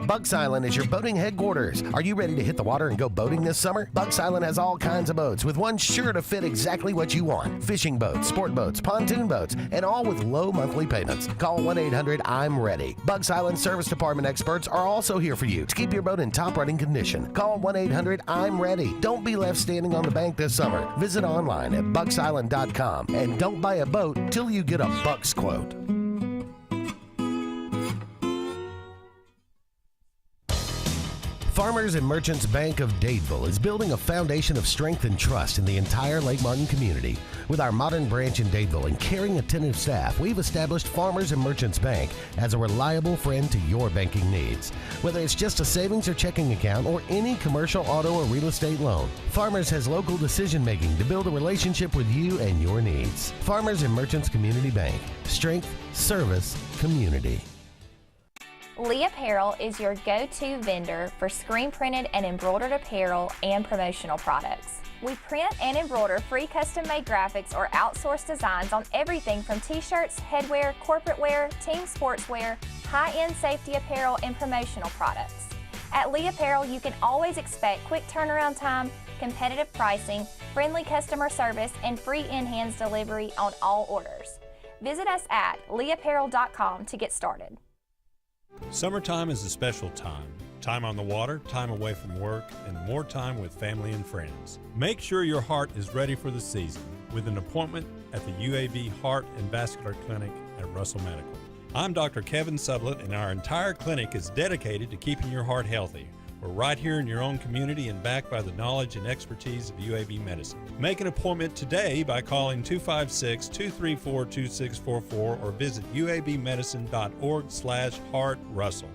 Bucks Island is your boating headquarters. Are you ready to hit the water and go boating this summer? Bucks Island has all kinds of boats, with one sure to fit exactly what you want. Fishing boats, sport boats, pontoon boats, and all with low monthly payments. Call 1-800-I'm-READY. Bucks Island Service Department experts are also here for you to keep your boat in top running condition. Call 1-800-I'm-READY. Don't be left standing on the bank this summer. Visit online at bucksisland.com and don't buy a boat till you get a Bucks quote. Farmers and Merchants Bank of Dadeville is building a foundation of strength and trust in the entire Lake Martin community. With our modern branch in Dadeville and caring, attentive staff, we've established Farmers and Merchants Bank as a reliable friend to your banking needs. Whether it's just a savings or checking account or any commercial, auto, or real estate loan, Farmers has local decision making to build a relationship with you and your needs. Farmers and Merchants Community Bank. Strength, service, community. Lee Apparel is your go-to vendor for screen printed and embroidered apparel and promotional products. We print and embroider free custom-made graphics or outsourced designs on everything from t-shirts, headwear, corporate wear, team sportswear, high-end safety apparel, and promotional products. At Lee Apparel, you can always expect quick turnaround time, competitive pricing, friendly customer service, and free in-hands delivery on all orders. Visit us at leeapparel.com to get started. Summertime is a special time. Time on the water, time away from work, and more time with family and friends. Make sure your heart is ready for the season with an appointment at the UAB Heart and Vascular Clinic at Russell Medical. I'm Dr. Kevin Sublett, and our entire clinic is dedicated to keeping your heart healthy. We're right here in your own community and backed by the knowledge and expertise of UAB Medicine. Make an appointment today by calling 256-234-2644 or visit uabmedicine.org/heartrussell.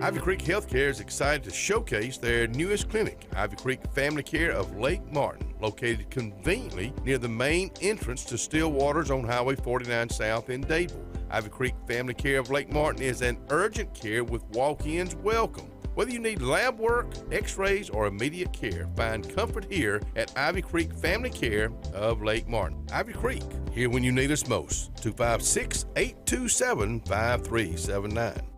Ivy Creek Healthcare is excited to showcase their newest clinic, Ivy Creek Family Care of Lake Martin, located conveniently near the main entrance to Stillwater's on Highway 49 South in Dadeville. Ivy Creek Family Care of Lake Martin is an urgent care with walk-ins welcome. Whether you need lab work, x-rays, or immediate care, find comfort here at Ivy Creek Family Care of Lake Martin. Ivy Creek, here when you need us most. 256-827-5379.